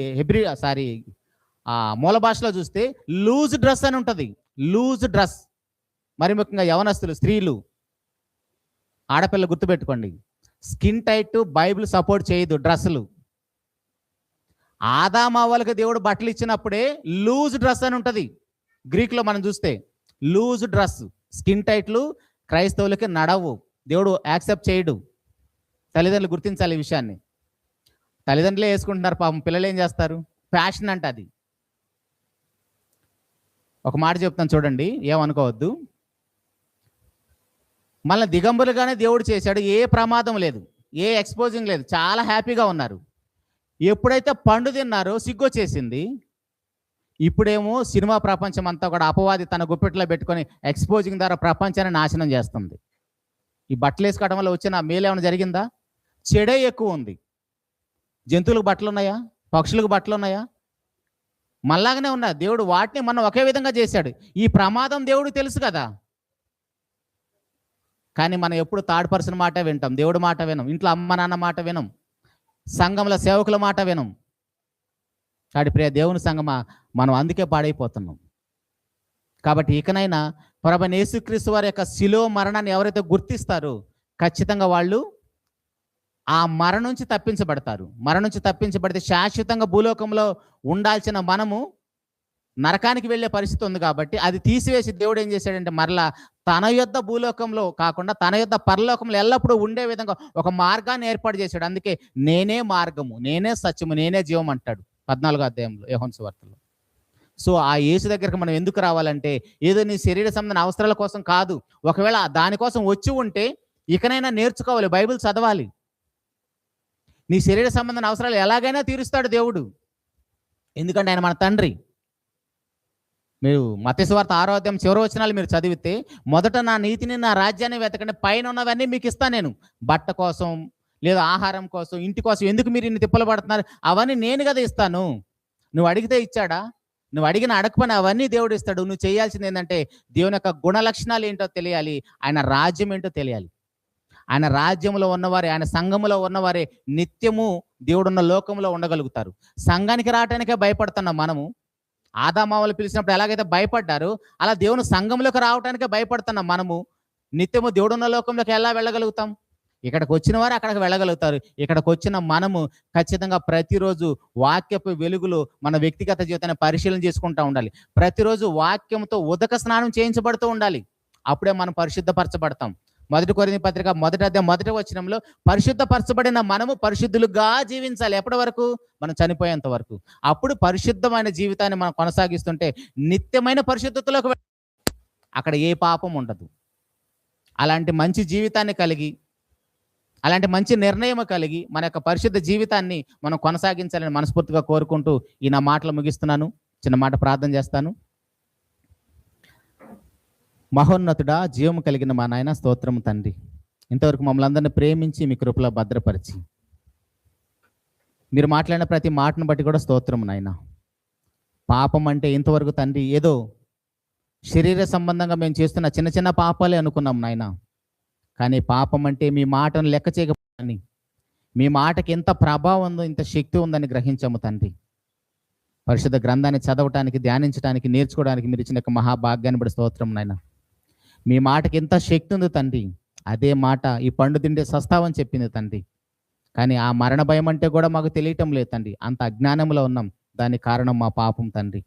మూల భాషలో చూస్తే లూజ్ డ్రెస్ అని ఉంటుంది. లూజ్ డ్రెస్, మరి ముఖ్యంగా యవనస్తులు, స్త్రీలు, ఆడపిల్ల గుర్తుపెట్టుకోండి. స్కిన్ టైట్ బైబిల్ సపోర్ట్ చేయదు డ్రెస్సులు. ఆదామవ్వలకు దేవుడు బట్టలు ఇచ్చినప్పుడే లూజ్ డ్రెస్ అని ఉంటుంది. గ్రీక్లో మనం చూస్తే లూజ్ డ్రెస్, స్కిన్ టైట్లు క్రైస్తవులకి నడవు, దేవుడు యాక్సెప్ట్ చేయడు. తల్లిదండ్రులు గుర్తించాలి ఈ విషయాన్ని. తల్లిదండ్రులే వేసుకుంటున్నారు, పాపం పిల్లలు ఏం చేస్తారు? ఫ్యాషన్ అంట అది. ఒక మాట చెప్తాను చూడండి, ఏమనుకోవద్దు. మళ్ళీ దిగంబరులుగానే దేవుడు చేశాడు, ఏ ప్రమాదం లేదు, ఏ ఎక్స్పోజింగ్ లేదు, చాలా హ్యాపీగా ఉన్నారు. ఎప్పుడైతే పండు తిన్నారో సిగ్గొచ్చేసింది. ఇప్పుడేమో సినిమా ప్రపంచం అంతా కూడా అపవాది తన గుప్పెట్లో పెట్టుకొని ఎక్స్పోజింగ్ ద్వారా ప్రపంచాన్ని నాశనం చేస్తుంది. ఈ బట్టలు వేసుకోవడం వల్ల వచ్చిన మేలు ఏమైనా జరిగిందా? చెడే ఎక్కువ ఉంది. జంతువులకు బట్టలు ఉన్నాయా? పక్షులకు బట్టలు ఉన్నాయా? మళ్ళాగానే ఉన్నా. దేవుడు వాటిని మనం ఒకే విధంగా చేశాడు. ఈ ప్రమాదం దేవుడు తెలుసు కదా. కానీ మనం ఎప్పుడు థర్డ్ పర్సన్ మాట వింటాం, దేవుడి మాట వినం, ఇంట్లో అమ్మ నాన్న మాట వినం, సంఘంలో సేవకుల మాట వినం. కాబట్టి ప్రియ దేవుని సంగమా, మనం అందుకే పాడైపోతున్నాం. కాబట్టి ఇకనైనా ప్రభువైన యేసుక్రీస్తు వారి యొక్క శిలువ మరణాన్ని ఎవరైతే గుర్తిస్తారో ఖచ్చితంగా వాళ్ళు ఆ మరణం నుంచి తప్పించబడతారు. మరణం నుంచి తప్పించబడితే శాశ్వతంగా భూలోకంలో ఉండాల్సిన మనము నరకానికి వెళ్ళే పరిస్థితి ఉంది కాబట్టి అది తీసివేసి దేవుడు ఏం చేశాడంటే మరలా తన యొద్ద భూలోకంలో కాకుండా తన యొద్ద పరలోకంలో ఎల్లప్పుడూ ఉండే విధంగా ఒక మార్గాన్ని ఏర్పాటు చేశాడు. అందుకే నేనే మార్గము, నేనే సత్యము, నేనే జీవం అంటాడు 14వ అధ్యాయంలో యోహాను సువార్తలో. సో ఆ యేసు దగ్గరకు మనం ఎందుకు రావాలంటే ఏదో నీ శరీర సంబంధ అవసరాల కోసం కాదు. ఒకవేళ దానికోసం వచ్చి ఉంటే ఇకనైనా నేర్చుకోవాలి, బైబిల్ చదవాలి. నీ శరీర సంబంధ అవసరాలు ఎలాగైనా తీరుస్తాడు దేవుడు, ఎందుకంటే ఆయన మన తండ్రి. మీరు మత్తయి సువార్త 6వ అధ్యాయం చివరి వచనాలు మీరు చదివితే, మొదట నా నీతిని నా రాజ్యాన్ని వెతకండి, పైన ఉన్నవన్నీ మీకు ఇస్తాను నేను. బట్ట కోసం లేదా ఆహారం కోసం, ఇంటి కోసం ఎందుకు మీరు ఇన్ని తిప్పలు పడుతున్నారు? అవన్నీ నేను కదా ఇస్తాను. నువ్వు అడిగితే ఇచ్చాడా? నువ్వు అడిగిన అడగపని అవన్నీ దేవుడు ఇస్తాడు. నువ్వు చేయాల్సింది ఏంటంటే దేవుని యొక్క గుణ లక్షణాలు ఏంటో తెలియాలి, ఆయన రాజ్యం ఏంటో తెలియాలి. ఆయన రాజ్యంలో ఉన్నవారే, ఆయన సంఘములో ఉన్నవారే నిత్యము దేవుడున్న లోకంలో ఉండగలుగుతారు. సంఘానికి రావటానికే భయపడుతున్నాం మనము. ఆదామావలు పిలిచినప్పుడు ఎలాగైతే భయపడ్డారు, అలా దేవుని సంఘంలోకి రావటానికే భయపడుతున్నాం మనము. నిత్యము దేవుడున్న లోకంలోకి ఎలా వెళ్ళగలుగుతాం? ఇక్కడికి వచ్చిన వారు అక్కడికి వెళ్ళగలుగుతారు. ఇక్కడికి వచ్చిన మనము ఖచ్చితంగా ప్రతిరోజు వాక్యపు వెలుగులో మన వ్యక్తిగత జీవితాన్ని పరిశీలన చేసుకుంటూ ఉండాలి. ప్రతిరోజు వాక్యంతో ఉదక స్నానం చేయించబడుతూ ఉండాలి. అప్పుడే మనం పరిశుద్ధపరచబడతాం. 1 కొరింథీ పత్రిక 1వ అధ్యాయం 1వ వచనంలో పరిశుద్ధపరచబడిన మనము పరిశుద్ధులుగా జీవించాలి. ఎప్పటి వరకు? మనం చనిపోయేంత వరకు. అప్పుడు పరిశుద్ధమైన జీవితాన్ని మనం కొనసాగిస్తుంటే నిత్యమైన పరిశుద్ధతలోకి అక్కడ ఏ పాపం ఉండదు. అలాంటి మంచి జీవితాన్ని కలిగి, అలాంటి మంచి నిర్ణయం కలిగి మన యొక్క పరిశుద్ధ జీవితాన్ని మనం కొనసాగించాలని మనస్ఫూర్తిగా కోరుకుంటూ ఈ నా మాటలు ముగిస్తున్నాను. చిన్న మాట ప్రార్థన చేస్తాను. మహోన్నతుడా, జీవము కలిగిన మా నాయన, స్తోత్రము తండ్రి. ఇంతవరకు మమ్మల్ని అందరినీ ప్రేమించి మీ కృపలో భద్రపరిచి మీరు మాట్లాడిన ప్రతి మాటను బట్టి కూడా స్తోత్రము నాయన. పాపం అంటే ఇంతవరకు తండ్రి ఏదో శరీర సంబంధంగా మేము చేస్తున్న చిన్న చిన్న పాపాలే అనుకున్నాం నాయన. కానీ పాపం అంటే మీ మాటను లెక్క చేయకపోని, మీ మాటకి ఎంత ప్రభావం ఉందో, ఇంత శక్తి ఉందని గ్రహించాము తండ్రి. పరిశుద్ధ గ్రంథాన్ని చదవటానికి, ధ్యానించడానికి, నేర్చుకోవడానికి మీరు ఇచ్చిన యొక్క మహాభాగ్యాన్ని బట్టి స్తోత్రం నాయన. మీ మాటకి ఎంత శక్తి ఉంది తండ్రి. అదే మాట ఈ పండు తింటే సస్తావని చెప్పింది తండ్రి. కానీ ఆ మరణ భయం అంటే కూడా మాకు తెలియటం లేదు తండ్రి. అంత అజ్ఞానంలో ఉన్నాం. దానికి కారణం మా పాపం తండ్రి.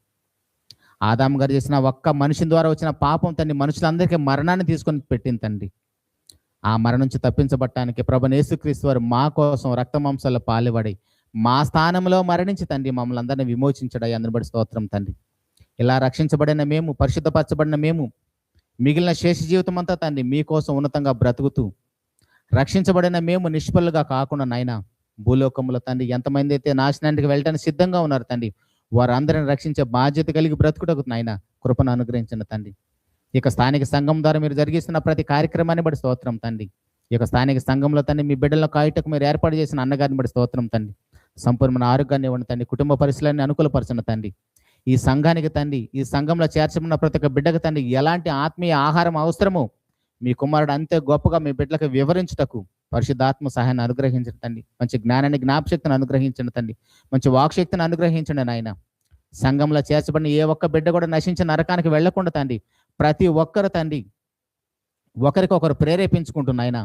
ఆదాము గారు చేసిన ఒక్క మనిషి ద్వారా వచ్చిన పాపం తండ్రి మనుషులందరికీ మరణాన్ని తీసుకొని పెట్టింది తండ్రి. ఆ మరణం నుంచి తప్పించబడటానికి ప్రభువైన యేసుక్రీస్తు వారు మా కోసం రక్త మాంసాల్లో పాలుపడి మా స్థానంలో మరణించి తండ్రి మమ్మల్ని అందరినీ విమోచించడం అందరి బట్టి స్తోత్రం తండ్రి. ఇలా రక్షించబడిన మేము, పరిశుద్ధపరచబడిన మేము మిగిలిన శేష జీవితం అంతా తండ్రి మీకోసం ఉన్నతంగా బ్రతుకుతూ, రక్షించబడిన మేము నిష్ఫలుగా కాకుండా నాయన భూలోకంలో తండ్రి ఎంతమంది అయితే నాశనానికి వెళ్ళడానికి సిద్ధంగా ఉన్నారు తండ్రి, వారందరిని రక్షించే బాధ్యత కలిగి బ్రతుకుటకు నాయన కృపను అనుగ్రహించిన తండ్రి. ఇక స్థానిక సంఘం ద్వారా మీరు జరిగిస్తున్న ప్రతి కార్యక్రమాన్ని బట్టి స్తోత్రం తండ్రి. ఈ యొక్క స్థానిక సంఘంలో తండ్రి మీ బిడ్డలను కాయుటకు మీరు ఏర్పాటు చేసిన అన్నగారిని బట్టి స్తోత్రం తండ్రి. సంపూర్ణమైన ఆరోగ్యాన్ని ఇవ్వండి తండ్రి. కుటుంబ పరిస్థితులన్నీ అనుకూలపరచిన తండ్రి. ఈ సంఘానికి తండ్రి, ఈ సంఘంలో చేర్చబడిన ప్రతి ఒక్క బిడ్డకు తండ్రి ఎలాంటి ఆత్మీయ ఆహారం అవసరమో మీ కుమారుడు అంతే గొప్పగా మీ బిడ్డలకు వివరించుటకు పరిశుద్ధాత్మ సహాయాన్ని అనుగ్రహించండి తండ్రి. మంచి జ్ఞానాన్ని, జ్ఞాపశక్తిని అనుగ్రహించండి తండ్రి. మంచి వాక్శక్తిని అనుగ్రహించండి నాయన. సంఘంలో చేర్చబడిన ఏ ఒక్క బిడ్డ కూడా నశించిన నరకానికి వెళ్లకుండా తండ్రి ప్రతి ఒక్కరు తండ్రి ఒకరికొకరు ప్రేరేపించుకుంటున్నాయన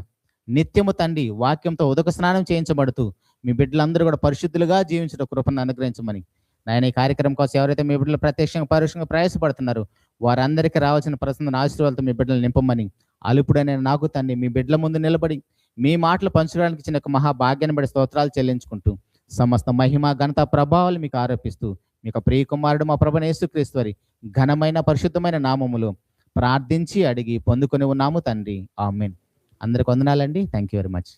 నిత్యము తండ్రి వాక్యంతో ఉదక స్నానం చేయించబడుతూ మీ బిడ్డలందరూ కూడా పరిశుద్ధులుగా జీవించడం కృపను అనుగ్రహించమని నాయన ఈ కార్యక్రమం కోసం ఎవరైతే మీ బిడ్డలు ప్రత్యక్షంగా పరోక్షంగా ప్రయాసపడుతున్నారో వారందరికీ రావాల్సిన ప్రసన్న ఆశీర్వాదాలతో మీ బిడ్డలు నింపమని అలుపుడైన నాకు తండ్రి మీ బిడ్డల ముందు నిలబడి మీ మాటలు పంచడానికి ఇచ్చిన మహాభాగ్యాన్ని బట్టి స్తోత్రాలు చెల్లించుకుంటూ సమస్త మహిమ, ఘనత, ప్రభావాలు మీకు ఆరోపిస్తూ మీకు ప్రియ కుమారుడు మా ప్రభువైన యేసుక్రీస్తు వారి ఘనమైన పరిశుద్ధమైన నామములో ప్రార్థించి అడిగి పొందుకొని ఉన్నాము తండ్రి. ఆమేన్. అందరికి వందనాలండి. Thank you very much.